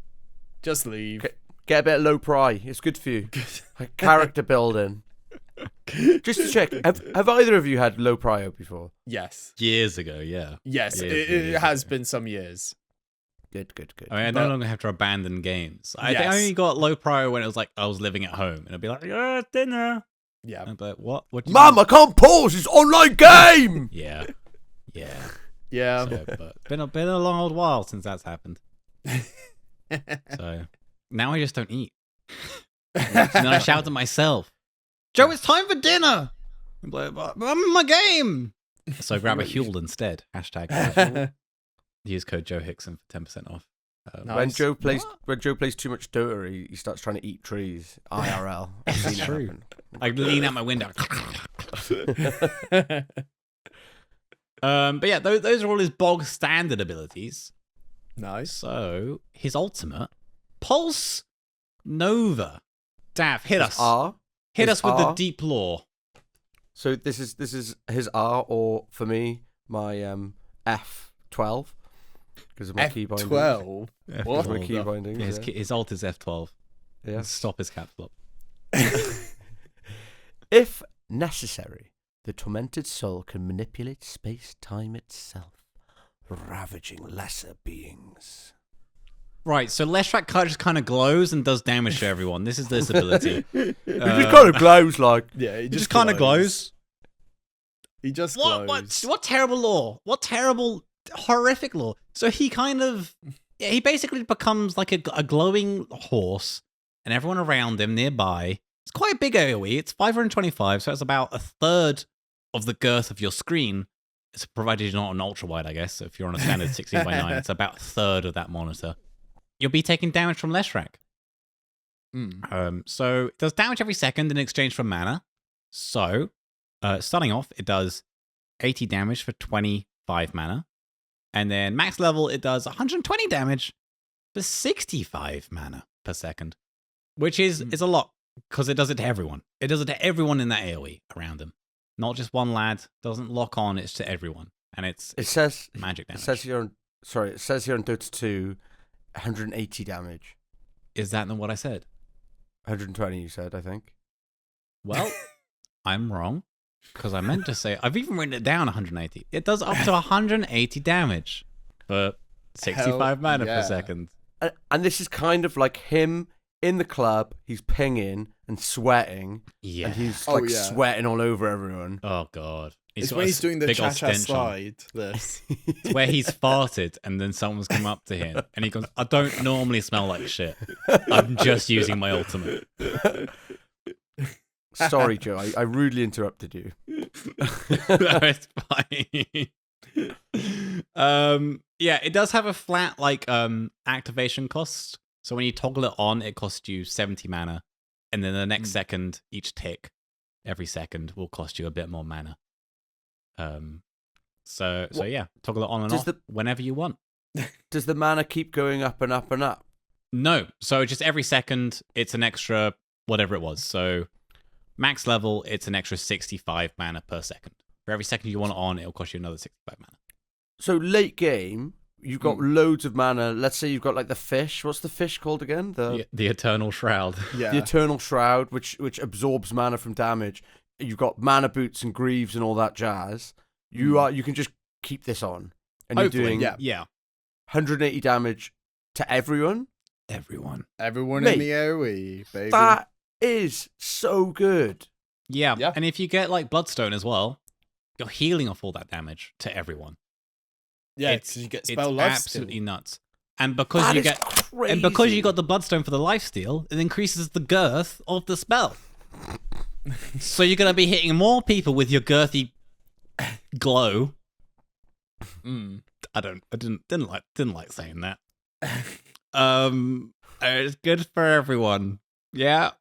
Just leave. Get a bit of low pry. It's good for you. Like character building. Just to check, have either of you had low prio before? Yes. Years ago, yeah. Yes, Years it has ago. been some years. Good. I mean, I no longer have to abandon games. I think I only got low prio when it was like I was living at home, and I'd be like, dinner. Yeah. And I'd be like, what? What? Mum, I can't pause. It's online game. Yeah. Yeah. So, but been a long old while since that's happened. So now I just don't eat. And then I shout at myself, Joe, it's time for dinner. I'm like, "But I'm in my game. So grab a Huel instead. Hashtag. Use code Joe Hickson for 10% off. Nice. When Joe plays too much Dota, he starts trying to eat trees. IRL. I've seen it true. happen. I lean out my window. But yeah, those are all his bog standard abilities. Nice. So His ultimate, Pulse Nova. Dav, hit us. R. Hit His us with the R. deep lore. So this is his R, or for me, my F12 because of my key bindings. F12. Because of my key the- bindings. Yeah, Yeah. his ult is F12. Yeah. Stop his caps lock. If necessary, the tormented soul can manipulate space-time itself, ravaging lesser beings. Right, so Leshrac just kind of glows and does damage to everyone. This is this ability. It just kind of glows like. Yeah, he He just kind of glows. He just What? glows. What terrible lore? What terrible, horrific lore? So he kind of, he basically becomes like a glowing horse, and everyone around him nearby. It's quite a big AOE. It's 525, so it's about a third of the girth of your screen. It's provided you're not on ultra wide, I guess. So if you're on a standard 16:9, it's about a third of that monitor. You'll be taking damage from Leshrac. So it does damage every second in exchange for mana. So, starting off, it does 80 damage for 25 mana. And then max level, it does 120 damage for 65 mana per second. Which is a lot, because it does it to everyone. It does it to everyone in that AoE around him. not just one lad. Doesn't lock on. It's to everyone, and it says magic damage. It says here on Dota 2, 180 damage. Is that not what I said? 120, you said, I think. Well, I'm wrong because I meant to say I've even written it down 180. It does up to 180 damage for 65 mana per second. And this is kind of like him in the club. He's pinging and sweating. Yeah. And he's sweating all over everyone. Oh, God. It's when he's doing the cha-cha slide. This. It's where he's farted and then someone's come up to him and he goes, I don't normally smell like shit. I'm just using my ultimate. Sorry, Joe. I rudely interrupted you. No, it's fine. Yeah, it does have a flat activation cost. So when you toggle it on, it costs you 70 mana, and then the next second, each tick, every second will cost you a bit more mana. So yeah, toggle it on and off whenever you want. Does the mana keep going up and up and up? No, so just every second, it's an extra whatever it was. So max level, it's an extra 65 mana per second. For every second you want it on, it'll cost you another 65 mana. So late game, you've got loads of mana. Let's say you've got like the fish. What's the fish called again? The Eternal Shroud. Yeah. The Eternal Shroud, which absorbs mana from damage. You've got mana boots and greaves and all that jazz. You can just keep this on, and hopefully, you're doing 180 damage to everyone. Everyone Mate, in the AoE, baby. That is so good. Yeah, and if you get like Bloodstone as well, you're healing off all that damage to everyone. Yeah, because you get spell life. Absolutely nuts. And because you got the Bloodstone for the lifesteal, it increases the girth of the spell. So you're gonna be hitting more people with your girthy glow. I didn't like saying that. It's good for everyone. Yeah.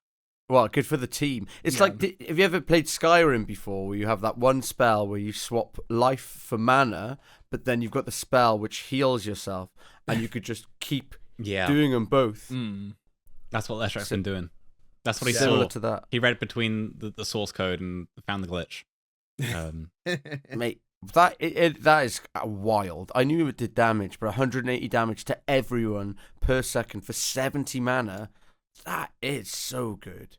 Well, good for the team. It's like, have you ever played Skyrim before, where you have that one spell where you swap life for mana, but then you've got the spell which heals yourself, and you could just keep doing them both. That's what Leshrac's been doing. That's what he similar saw. To that. He read between the source code and found the glitch. Mate, that is wild. I knew it did damage, but 180 damage to everyone per second for 70 mana. That is so good.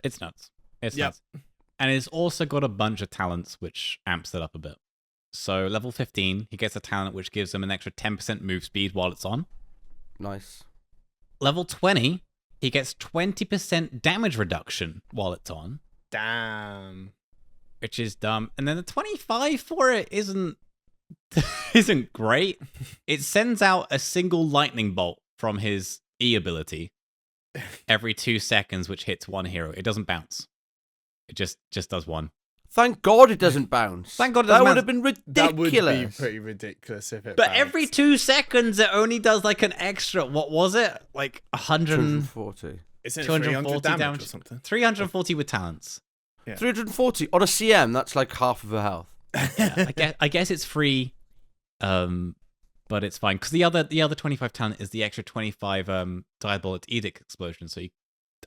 It's nuts. It's nuts. And it's also got a bunch of talents which amps it up a bit. So level 15, he gets a talent which gives him an extra 10% move speed while it's on. Nice. Level 20, he gets 20% damage reduction while it's on. Damn. Which is dumb. And then the 25 for it isn't great. It sends out a single lightning bolt from his E ability every 2 seconds, which hits one hero. It doesn't bounce. It just does one. Thank God it doesn't bounce. Thank God it doesn't bounce. That would have been ridiculous. That would be pretty ridiculous if it But bounced. every 2 seconds, it only does like an extra, what was it? Like 240. Isn't it 240 300 damage or something? 340 with talents. Yeah. 340 on a CM, that's like half of her health. Yeah, I guess it's free, but it's fine because the other 25 talent is the extra 25 Diabolic Edict explosion. So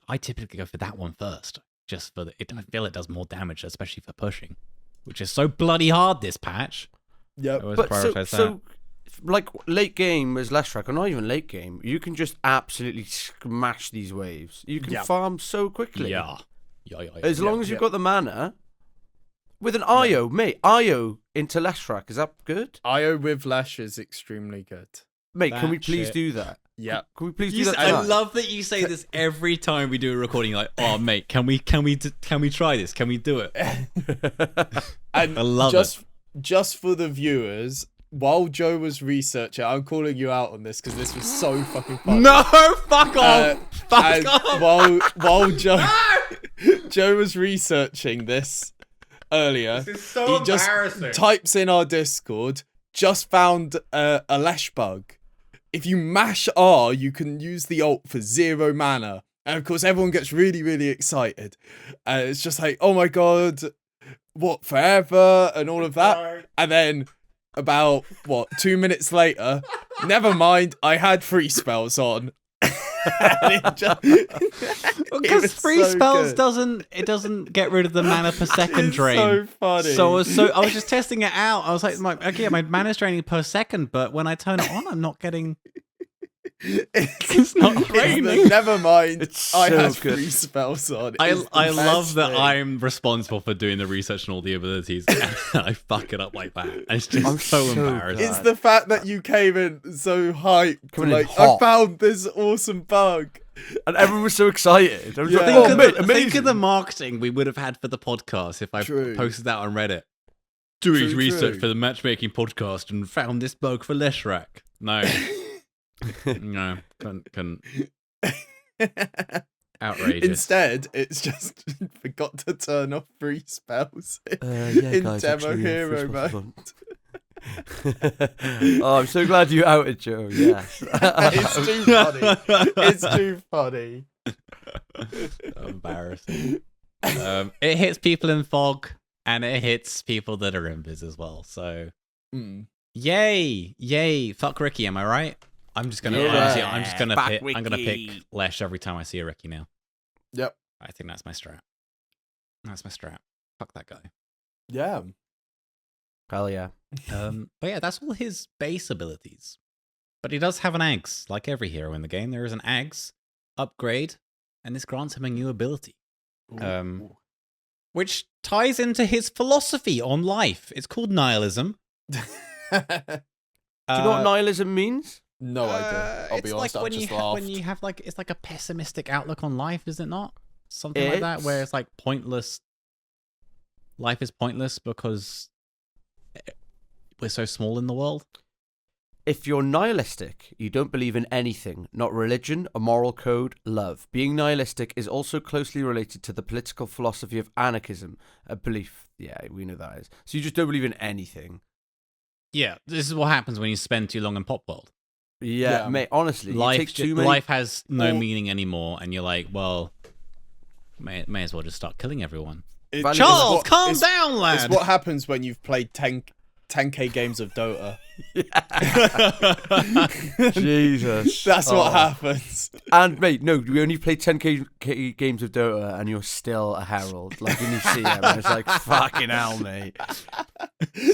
I typically go for that one first, just for I feel it does more damage, especially for pushing, which is so bloody hard this patch. Yeah, but so like late game as Leshrac, or not even late game, you can just absolutely smash these waves. You can farm so quickly. Yeah. As long as you've got the mana. With an IO, mate, IO into Leshrac, is that good? IO with Lesh is extremely good. Mate, can we please do that? Yeah. Can we please do that I tonight? love that you say this every time we do a recording. You're like, oh, mate, can we try this? Can we do it? And I love it. Just for the viewers, while Joe was researching, I'm calling you out on this because this was so fucking fun. No, fuck off! Fuck off! While Joe was researching this earlier, this is so he just types in our Discord, just found a Lesh bug. If you mash R, you can use the ult for 0 mana. And of course, everyone gets really, really excited. It's just like, oh my god, what, forever? And all of that. And then about, 2 minutes later, never mind, I had free spells on. Because free spells doesn't get rid of the mana per second drain. So funny. So I was just testing it out. I was like, okay, my mana's draining per second, but when I turn it on, I'm not getting. It's not draining. Never mind. I so have good. free spells on. I love that I'm responsible for doing the research and all the abilities, and I fuck it up like that. And it's just so embarrassing. It's the fact that you came in so hyped, Coming in like hot. I found this awesome bug. And everyone was so excited. I was like, Yeah. Think of the marketing we would have had for the podcast if I True. posted that on Reddit. Doing True, research true. for the matchmaking podcast and found this bug for Leshrac. No. No. Couldn't. Outrageous. Instead, it's just forgot to turn off free spells in demo hero mode. Oh, I'm so glad you outed Joe. Yes. It's too funny. It's too funny. So embarrassing. It hits people in fog, and it hits people that are invis as well. So, yay! Fuck Ricky, am I right? I'm just gonna pick Lesh every time I see a Ricky now. Yep. I think that's my strat. Fuck that guy. Yeah. Hell yeah. But yeah, that's all his base abilities. But he does have an Ags, like every hero in the game. There is an Ags upgrade, and this grants him a new ability. Which ties into his philosophy on life. It's called nihilism. Do you know what nihilism means? No idea. I'll be honest, like I just laughed. when you have it's like a pessimistic outlook on life, is it not? Something like that, where it's like pointless. Life is pointless because we're so small in the world. If you're nihilistic, you don't believe in anything, not religion, a moral code, love. Being nihilistic is also closely related to the political philosophy of anarchism, a belief. Yeah, we know that is. So you just don't believe in anything. Yeah, this is what happens when you spend too long in Pop World. Yeah, mate, honestly, life has no meaning anymore, and you're like, well, may as well just start killing everyone. Charles, calm down, lad! It's what happens when you've played 10k games of Dota. Jesus. That's what happens. And, mate, no, we only played 10k games of Dota, and you're still a herald. Like, when you see him, and it's like, fucking hell, mate.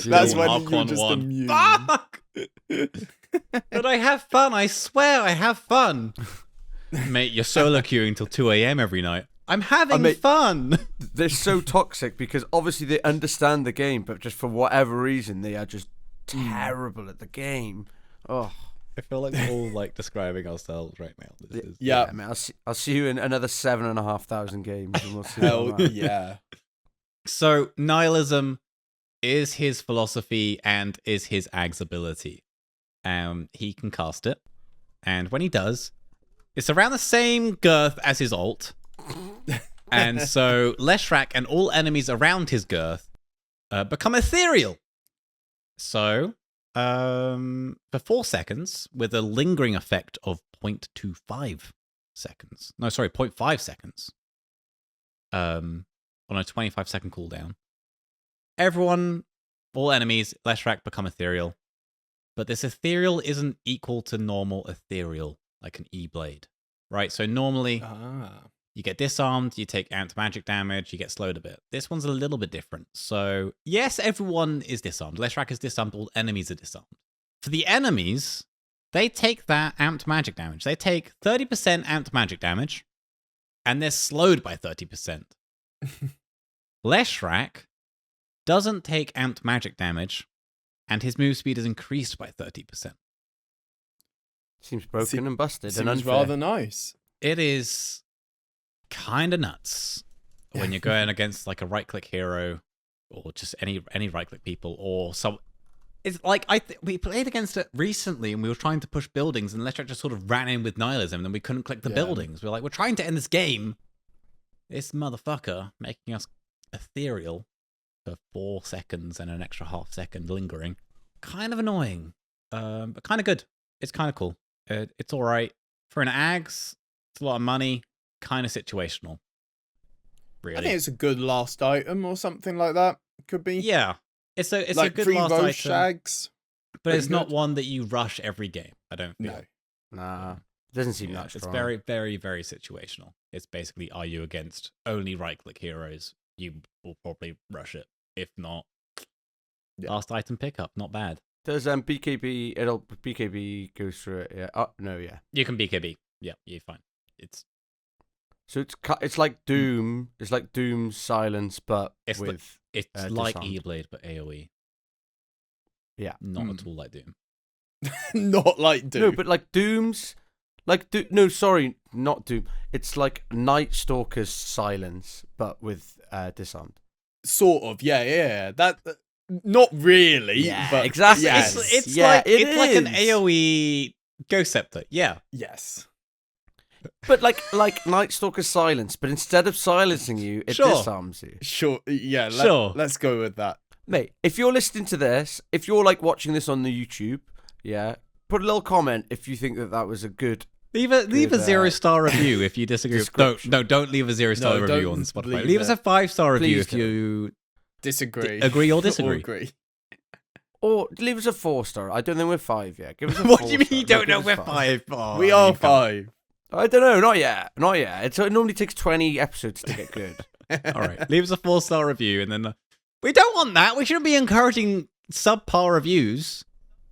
That's when you're just immune. Fuck! But I have fun, I swear I have fun. Mate, you're solo queuing till 2 a.m. every night. I'm having fun. They're so toxic because obviously they understand the game, but just for whatever reason, they are just terrible at the game. Oh, I feel like we're all like describing ourselves right now. Yeah, man. I'll see you in another 7,500 games, and we'll see. Hell yeah. So nihilism is his philosophy and is his Ags ability. He can cast it, and when he does, it's around the same girth as his ult. And so Leshrac and all enemies around his girth become ethereal. So for 4 seconds, with a lingering effect of 0.25 seconds. No, sorry, 0.5 seconds. On a 25-second cooldown. All enemies, Leshrac become ethereal. But this ethereal isn't equal to normal ethereal, like an E-blade. Right? So normally, you get disarmed, you take anti-magic damage, you get slowed a bit. This one's a little bit different. So, yes, everyone is disarmed. Leshrac is disarmed, all enemies are disarmed. For the enemies, they take that amped magic damage. They take 30% amped magic damage, and they're slowed by 30%. Leshrac doesn't take amped magic damage, and his move speed is increased by 30%. Seems broken and busted. Seems and unfair. rather nice. It is kind of nuts when you're going against like a right-click hero, or just any right-click people, or some. It's like we played against it recently, and we were trying to push buildings, and Leshrac just sort of ran in with nihilism, and then we couldn't click the buildings. We're like, we're trying to end this game. This motherfucker making us ethereal for 4 seconds and an extra half second lingering. Kind of annoying, but kind of good. It's kind of cool. It's all right for an Ags. It's a lot of money. Kind of situational. Really, I think it's a good last item or something like that. Could be. Yeah, it's like a good 3 last item. shags, but it's not one that you rush every game. I don't feel. Nah. Doesn't seem that strong. It's very, very, very situational. It's basically, are you against only right-click heroes? You will probably rush it. If not, last item pickup, not bad. Does BKB goes through it? Yeah. Oh no, yeah. You can BKB. Yeah, you're fine. It's like Doom. It's like Doom's silence, but it's with like disarmed. E-Blade, but AOE. Yeah, not at all like Doom. Not like Doom. No, but like Doom's. No, sorry, not Doom. It's like Night Stalker's silence, but with disarmed. Sort of, yeah. That not really, but exactly. Yes. It's like an AOE Ghost Scepter. Yeah. Yes. But like Night Stalker's silence, but instead of silencing you, it disarms you. Sure. Yeah. Let's go with that. Mate, if you're listening to this, if you're like watching this on the YouTube, put a little comment if you think that was a good. Leave a 0-star review if you disagree. Don't leave a 0-star review on Spotify. Leave us a 5-star review if you disagree, agree or disagree. Or leave us a 4-star. I don't think we're 5 yet. Give us a what do you mean you don't know we're 5? Oh, we are 5. I don't know. Not yet. It normally takes 20 episodes to get good. All right. Leave us a 4-star review, and then we don't want that. We shouldn't be encouraging subpar reviews.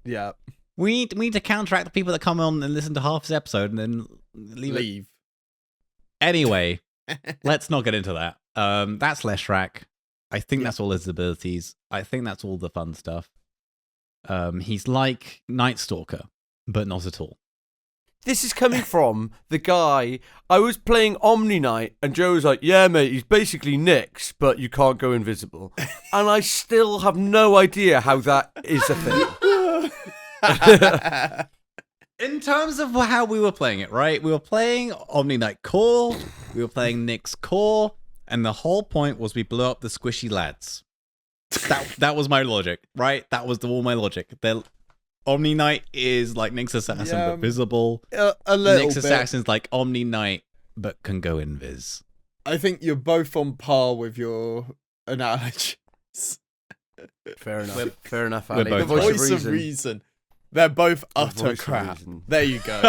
Yeah. We need to counteract the people that come on and listen to half this episode and then leave. Anyway, let's not get into that. That's Leshrac. I think that's all his abilities. I think that's all the fun stuff. He's like Night Stalker, but not at all. This is coming from the guy. I was playing Omni Knight, and Joe was like, "Yeah, mate, he's basically Nyx, but you can't go invisible." And I still have no idea how that is a thing. In terms of how we were playing it, right? We were playing Omni Knight Core, we were playing Nyx Core, and the whole point was we blew up the squishy lads. That was my logic, right? That was all my logic. Omni Knight is like Nyx Assassin, but visible. A little Nyx bit. Assassin's like Omni Knight, but can go invis. I think you're both on par with your analogies. Fair enough. Fair enough, We're Ali. both The right. Voice of reason. They're both utter crap. There you go.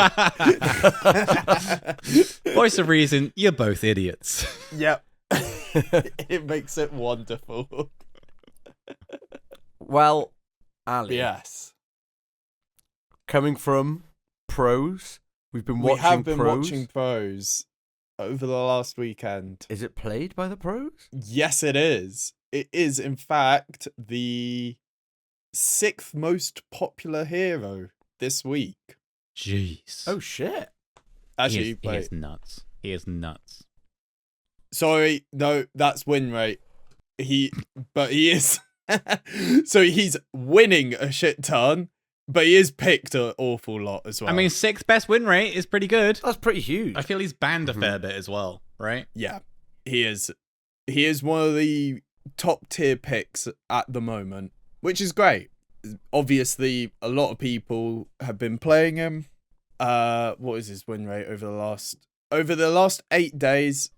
Voice of reason, you're both idiots. Yep. It makes it wonderful. Well, Ali. Yes. Coming from pros, we have been watching pros over the last weekend. Is it played by the pros? Yes, it is. It is, in fact, the 6th most popular hero this week. Jeez. Oh, shit. Actually, he is nuts. He is nuts. Sorry, no, that's win rate. He is. So he's winning a shit ton, but he is picked an awful lot as well. I mean, 6th best win rate is pretty good. That's pretty huge. I feel he's banned a fair bit as well, right? Yeah, he is. He is one of the top tier picks at the moment, which is great. Obviously, a lot of people have been playing him. What is his win rate over the last 8 days?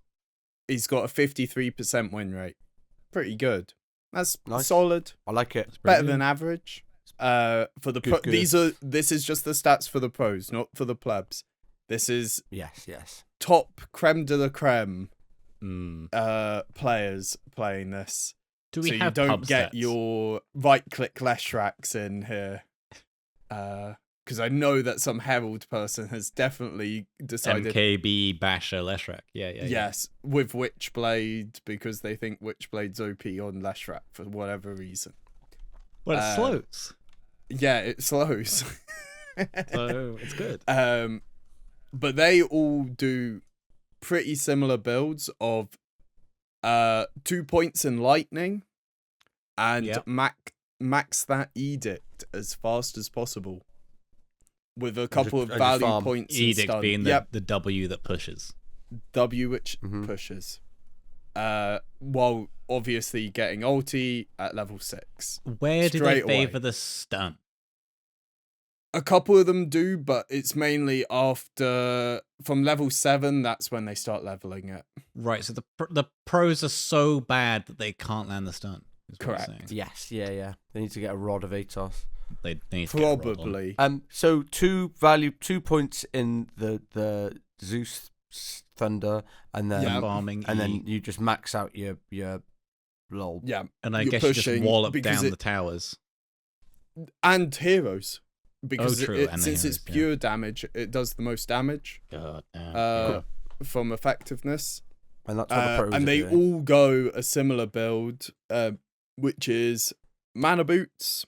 He's got a 53% win rate. Pretty good. That's nice. Solid. I like it. Better than average. For the good. This is just the stats for the pros, not for the plebs. This is yes. Top creme de la creme players playing this. Do we so have you don't pub get stats? your right-click Leshracs in here. Because I know that some Herald person has definitely decided... MKB Basher Leshrac. Yeah. Yes, with Witchblade, because they think Witchblade's OP on Leshrac for whatever reason. Well, it slows. Yeah, it slows. So it's good. But they all do pretty similar builds of 2 points in lightning and max that edict as fast as possible with a couple of value points. Edict being the W that pushes. W which pushes. While obviously getting ulti at level 6. Where do they favor away. the stun? A couple of them do, but it's mainly after from level 7. That's when they start leveling it. Right. So the pros are so bad that they can't land the stun. Correct. Yes. Yeah. They need to get a rod of Atos. they need to get rolled on. Probably. So 2 points in the Zeus Thunder, and then Farming, and then you just max out your lol. Yeah. and I you're guess you just pushing wallop because down the towers. And heroes. Because true, and since heroes, it's pure damage, it does the most damage God damn. from effectiveness. And that's what the pros and are they doing. all go a similar build, which is mana boots.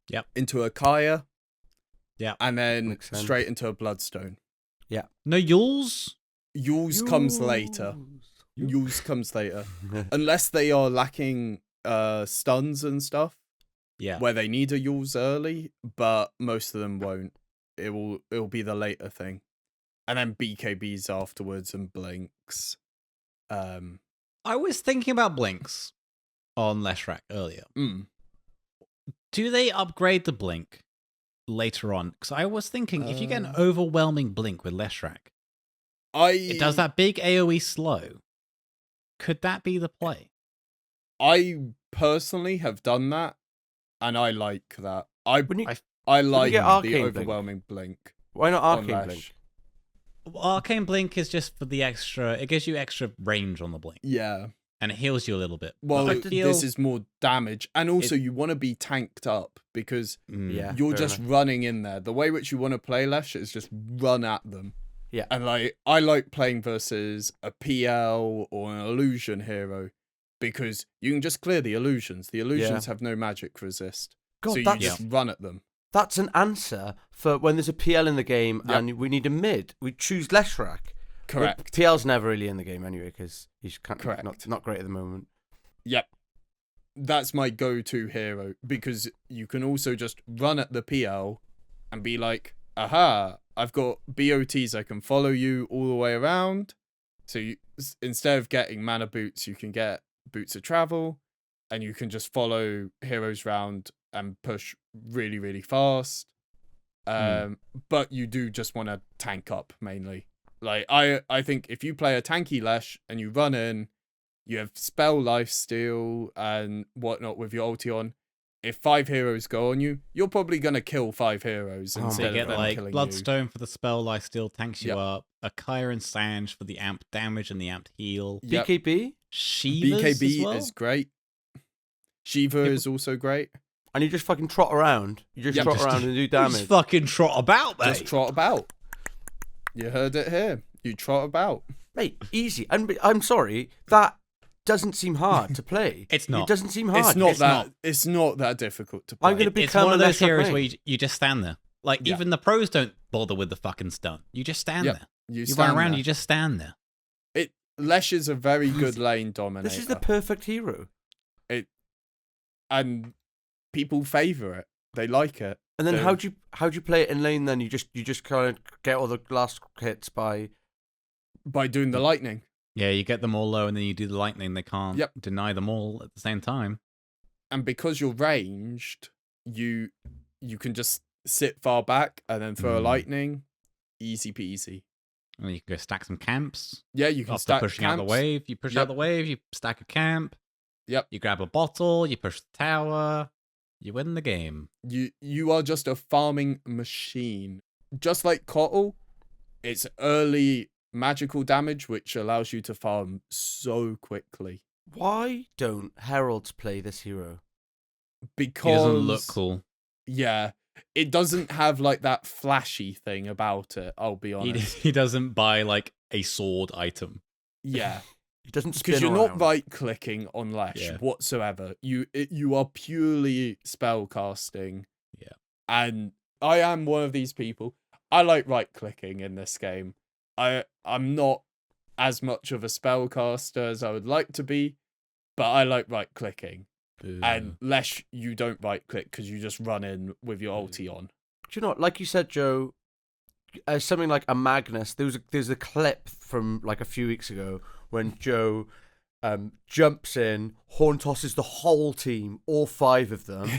Yep. Into a Kaya. Yeah. And then Makes sense. straight into a Bloodstone. No Yules? Yules comes later. Yules comes later. Unless they are lacking stuns and stuff. Yeah. Where they need a Yules early, but most of them won't. It'll be the later thing. And then BKBs afterwards and blinks. I was thinking about blinks on Leshrac earlier. Do they upgrade the blink later on? Because I was thinking, if you get an overwhelming blink with Leshrac, it does that big AoE slow. Could that be the play? I personally have done that, and I like that. I like get the Arcane overwhelming blink. Why not on Arcane Lesh. Blink? Arcane Blink is just for the extra. It gives you extra range on the blink. Yeah. And it heals you a little bit. Well, But I feel this is more damage, and also you want to be tanked up because Yeah, you're fair just enough. running in there. The way which you want to play Lesh is just run at them. Yeah. And I like playing versus a PL or an illusion hero because you can just clear the illusions. The illusions have no magic resist. God, so you that's, just run at them. that's an answer for when there's a PL in the game and we need a mid. We choose Leshrac. Correct. Well, PL's never really in the game anyway because he's Correct. not great at the moment. Yep. That's my go-to hero because you can also just run at the PL and be like, aha, I've got BOTs, I can follow you all the way around. So instead of getting mana boots, you can get boots of travel and you can just follow heroes round and push really, really fast. But you do just want to tank up mainly. Like, I think if you play a tanky Lesh and you run in, you have spell lifesteal and whatnot with your ulti on. If 5 heroes go on you, you're probably going to kill 5 heroes So you instead get of them like killing Bloodstone for the spell life steal tanks you Yep. up, a Kyron Sange for the amp damage and the amp heal. you. Yep. BKB, Shivas BKB as well? is great. Shiva is also great. and you just fucking trot around. You just Yep. trot around and do damage. Just fucking trot about, mate. Just trot about. You heard it here. You trot about. Mate, easy. And I'm sorry, that doesn't seem hard to play. It's not. It doesn't seem hard. It's not that difficult to play. I'm gonna It's become one of a those Leshrac heroes main. where you just stand there. Like, Yeah. even the pros don't bother with the fucking stun. You just stand Yep. there. You You stand run around, there. you just stand there. Lesh is a very good lane dominator. This is the perfect hero. And people favour it. They like it. And then So- how'd you play it in lane? Then you just kind of get all the last hits by. By doing the lightning. Yeah, you get them all low and then you do the lightning. They can't Yep. deny them all at the same time. And because you're ranged, you can just sit far back and then throw a lightning. Easy peasy. And you can go stack some camps. Yeah, you can After stack pushing out the camps. wave, you push Yep. out the wave, you stack a camp. Yep. You grab a bottle, you push the tower, you win the game. You are just a farming machine. Just like Kotl, it's early magical damage, which allows you to farm so quickly. Why don't heralds play this hero? Because He doesn't look cool. Yeah. It doesn't have like that flashy thing about it, I'll be He, honest. he doesn't buy like a sword item. Yeah. He doesn't spin Because you're around. not right clicking on Lesh Yeah. whatsoever. You are purely spell casting. Yeah. And I am one of these people. I like right clicking in this game. I'm not as much of a spellcaster as I would like to be, but I like right clicking. And Lesh, you don't right click because you just run in with your ulti on. Do you know, like you said, Joe, something like a Magnus. There's a clip from like a few weeks ago when Joe jumps in, horn tosses the whole team, all 5 of them,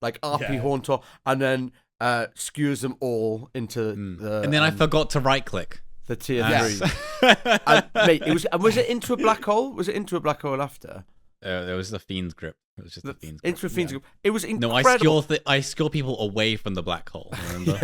like RP Yeah. horn toss, and then skewers them all into the. And then I forgot to right click. the tier Yes. 3. And, mate, was it into a black hole? Was it into a black hole after? It was the Fiend's Grip. It was just the Fiend's Grip. Into a Fiend's Grip. It was incredible. No, I score people away from the black hole, remember?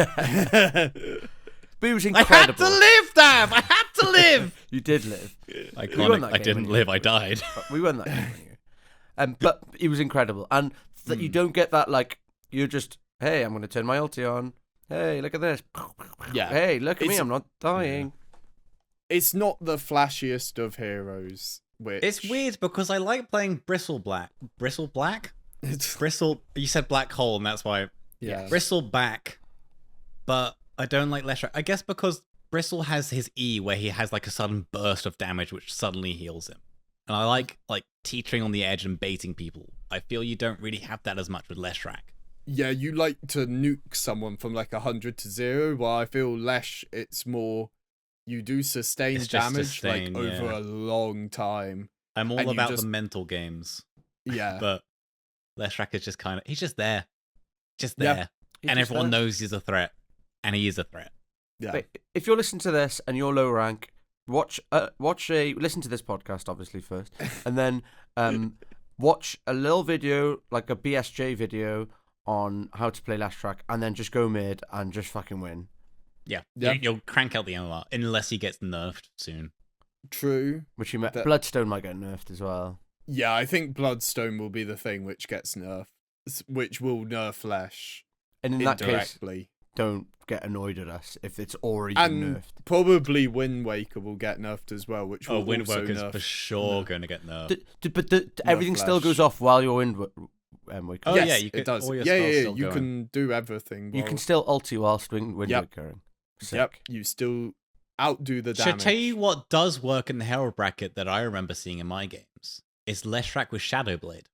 But it was incredible. I had to live, Dav! I had to live! You did live. Iconic. I didn't live, I died. We won that game. But it was incredible. And that you don't get that, like, you're just, hey, I'm going to turn my ulti on. Hey, look at this. Yeah. Hey, look at me, I'm not dying. It's not the flashiest of heroes. It's weird because I like playing Bristleback. Bristleback? You said black hole, and that's why. Yeah. Bristleback. But I don't like Leshrac. I guess because Bristle has his E where he has like a sudden burst of damage which suddenly heals him. And I like teetering on the edge and baiting people. I feel you don't really have that as much with Leshrac. Yeah, you like to nuke someone from like 100 to 0, while I feel Lesh, it's more you do sustain damage over a long time. I'm all about the mental games. Yeah. But Leshrac is just he's just there. Just there. And everyone knows he's a threat. And he is a threat. Yeah. But if you're listening to this and you're low rank, listen to this podcast obviously first, and then watch a little video, like a BSJ video on how to play Leshrac, and then just go mid and just fucking win. Yeah. You'll crank out the MMR unless he gets nerfed soon. True. Which Bloodstone might get nerfed as well. Yeah, I think Bloodstone will be the thing which gets nerfed, which will nerf Lesh. And in that case, don't get annoyed at us if it's already been nerfed. Probably Wind Waker will get nerfed as well, which will Wind also Waker's nerf. for sure going to get nerfed. But everything still goes off while you're Wind Waker. Oh yes, yeah, it does. You can do everything. You can still ulti whilst Wind Waker. Yep, you still outdo the damage. Should I tell you what does work in the Herald bracket that I remember seeing in my games? It's Leshrac with Shadowblade.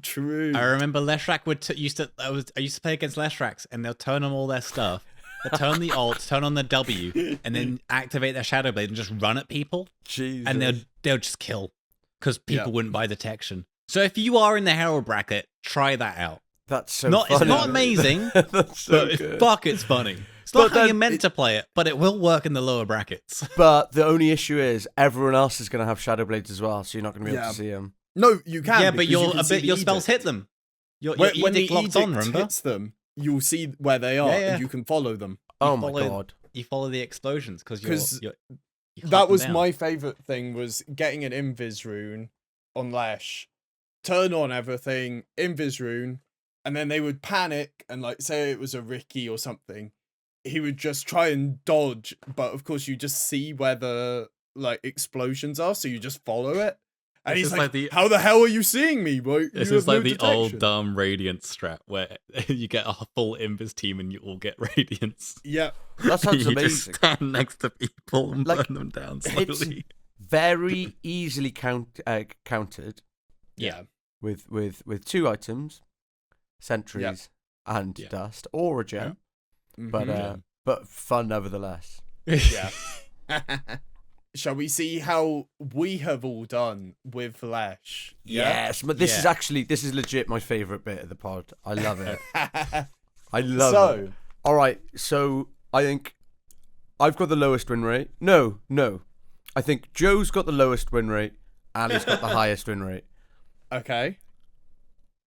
True. I remember Leshrac would I used to play against Leshracs, and they'll turn on all their stuff. They'll turn the ult, turn on the W, and then activate their Shadowblade and just run at people. Jesus. And they'll just kill because people wouldn't buy detection. So if you are in the Herald bracket, try that out. That's so funny. It's not amazing, That's so but good. Fuck, it's funny. It's not how you're meant to play it, but it will work in the lower brackets. But the only issue is everyone else is going to have Shadowblades as well, so you're not going to be able to see them. No, you can. Yeah, but your spells hit them. Your when the edict locks on, remember? Hits them, you'll see where they are, and you can follow them. Oh my god! You follow the explosions because that was my favorite thing, was getting an invis rune on Lesh, turn on everything, invis rune, and then they would panic and like say it was a Ricky or something. He would just try and dodge, but of course you just see where the like explosions are, so you just follow it. And he's like, how the hell are you seeing me, bro? This is like the old dumb Radiant strat where you get a full Invis team and you all get Radiance. Yeah. That sounds you amazing. Just stand next to people and burn them down slowly. It's very easily countered. Yeah. With 2 items, sentries and dust, or a gem. But fun nevertheless. Yeah. Shall we see how we have all done with Lesh? Yes, but this is legit my favourite bit of the pod. I love it. I love it. All right, so I think I've got the lowest win rate. No. I think Joe's got the lowest win rate. Ali's got the highest win rate. Okay.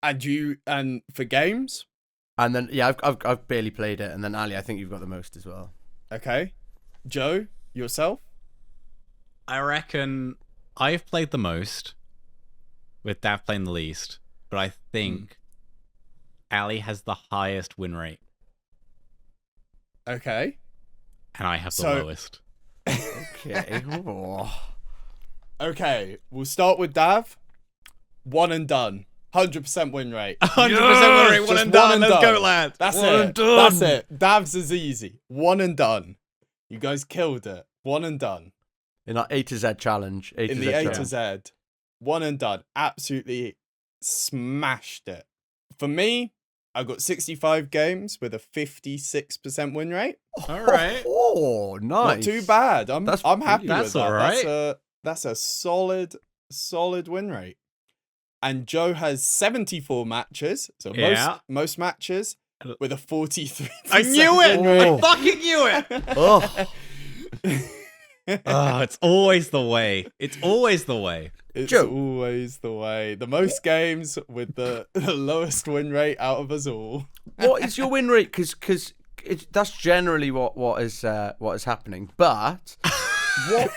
And for games? And then I've barely played it, and then Ali, I think you've got the most as well. Okay. Joe, yourself? I reckon I've played the most, with Dav playing the least, but I think Ali has the highest win rate. Okay. And I have the lowest. Okay. Okay, we'll start with Dav. 1 and done. 100% win rate. 100% win rate, 1 and done. Let's go, lad. That's it. That's it. Dav's is easy. 1 and done. You guys killed it. 1 and done. In our A to Z challenge. In the A to Z. 1 and done. Absolutely smashed it. For me, I got 65 games with a 56% win rate. All right. Oh, nice. Not too bad. I'm happy with that. That's all right. That's a solid win rate. And Joe has 74 matches, so most matches with a 43%. I knew it! I fucking knew it! Oh. Oh, it's always the way. It's always the way. It's Joe. always the way. The most games with the lowest win rate out of us all. What is your win rate? Because that's generally what is happening. But what?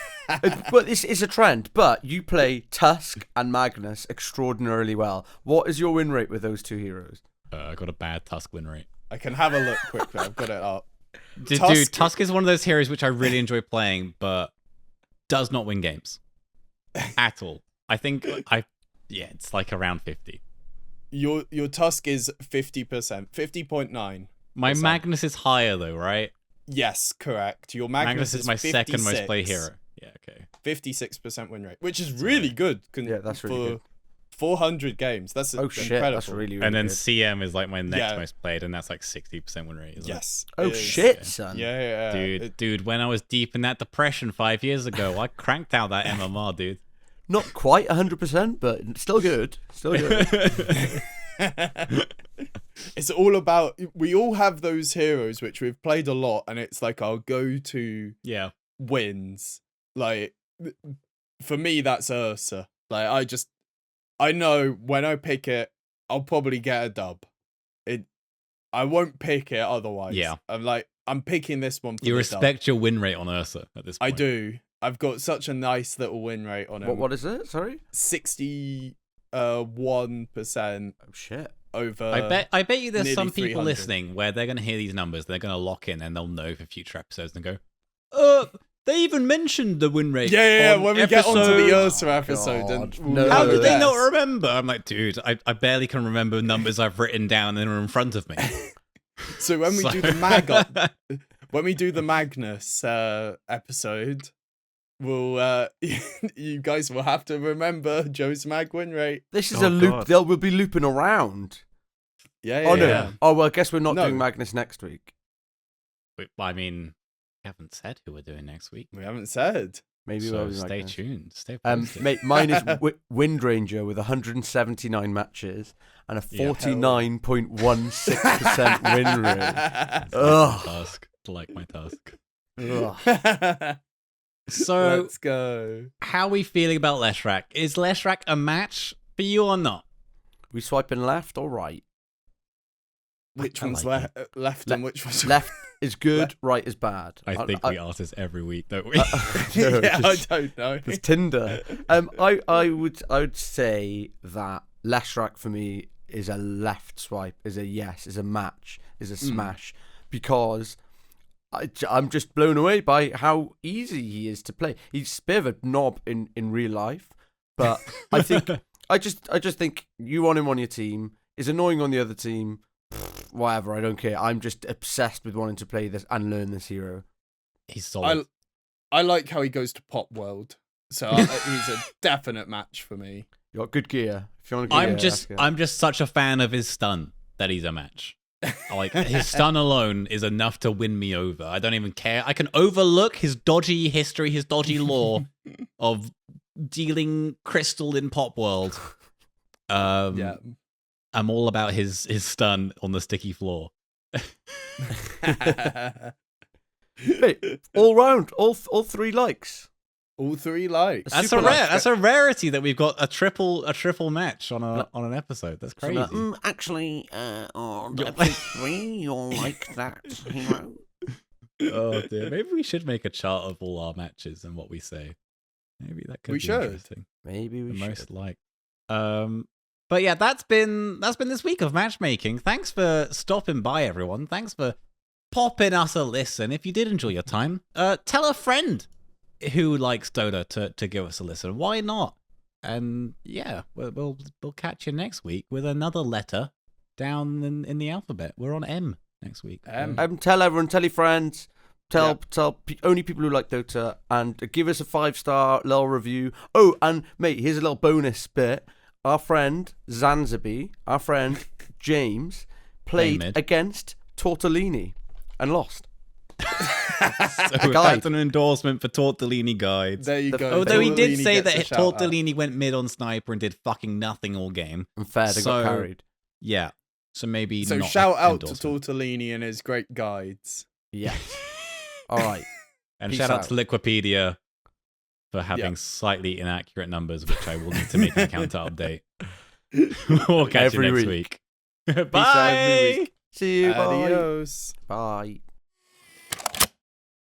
But this is a trend. But you play Tusk and Magnus extraordinarily well. What is your win rate with those two heroes? I got a bad Tusk win rate. I can have a look quickly. I've got it up. Dude, Tusk is one of those heroes which I really enjoy playing, but does not win games at all. I think it's like around 50. Your Tusk is 50%, 50.9. My Magnus is higher though, right? Yes, correct. Your Magnus is my 56. second most played hero. Yeah, okay. 56% win rate, which is really good. Yeah, that's really good. 400 games. That's shit, incredible. that's really and then good. CM is like my next most played, and that's like 60% win rate. Yes. Oh shit, son. Yeah. Dude, when I was deep in that depression 5 years ago, I cranked out that MMR, dude. Not quite 100%, but still good. Still good. It's all about, we all have those heroes which we've played a lot, and it's like our go-to wins. Like, for me, that's Ursa. Like, I know when I pick it, I'll probably get a dub. I won't pick it otherwise. Yeah. I'm picking this one for You the respect dub. your win rate on Ursa at this point. I do. I've got such a nice little win rate on it. What is it? Sorry? 61%. Oh shit. Over. I bet you there's some 300. people listening where they're gonna hear these numbers, they're gonna lock in, and they'll know for future episodes and go, they even mentioned the win rate. Yeah. When we get onto the Ursa Oh, episode, God. How did they not remember? I'm like, dude, I barely can remember numbers I've written down and are in front of me. So when we do the Magnus episode, we'll you guys will have to remember Joe's mag win rate. This is a loop. We'll be looping around. Yeah. No. Oh well, I guess we're not doing Magnus next week. I mean, we haven't said who we're doing next week. We haven't said. Maybe so we'll stay tuned. Stay posted. mate, mine is Wind Ranger with 179 matches and a 49.16% win rate. Ugh. Like my task. Ugh. So let's go. How are we feeling about Leshrac? Is Leshrac a match for you or not? We swiping left or right? Which one's left and which one's left is good, right is bad. I think we ask this every week, don't we? No, I don't know. It's Tinder. I would say that Leshrac for me is a left swipe, is a yes, is a match, is a smash, because I'm just blown away by how easy he is to play. He's a bit of a knob in real life, but I think I just think you want him on your team. Is annoying on the other team. Whatever, I don't care. I'm just obsessed with wanting to play this and learn this hero. He's solid. I like how he goes to Pop World, so he's a definite match for me. You got good gear. If you want I'm just such a fan of his stun that he's a match. Like his stun alone is enough to win me over. I don't even care. I can overlook his dodgy history, his dodgy lore of dealing crystal in Pop World. Yeah. I'm all about his stun on the sticky floor. Hey, all round, all three likes. All three likes. That's a rarity that we've got a triple match on an episode. That's crazy. Actually, on episode 3, you'll like that hero. Oh dear. Maybe we should make a chart of all our matches and what we say. Maybe that could be interesting. Maybe we should. Most liked. But yeah, that's been this week of matchmaking. Thanks for stopping by, everyone. Thanks for popping us a listen. If you did enjoy your time, tell a friend who likes Dota to give us a listen. Why not? And yeah, we'll catch you next week with another letter down in the alphabet. We're on M next week. Tell everyone, tell your friends, tell only people who like Dota, and give us a 5-star little review. Oh, and mate, here's a little bonus bit. Our friend Zanzibar, our friend James, played against Tortellini and lost. So that's an endorsement for Tortellini guides. There you go. Although he did say that Tortellini went mid on Sniper and did fucking nothing all game. Unfair, they got carried. Yeah. So maybe So not shout out to Tortellini and his great guides. Yes. All right. And Peace shout out out. to Liquipedia for having slightly inaccurate numbers, which I will need to make an account to update. We'll catch Every you next week. week. Peace out every Bye. week. See you. Bye. Adios. Bye.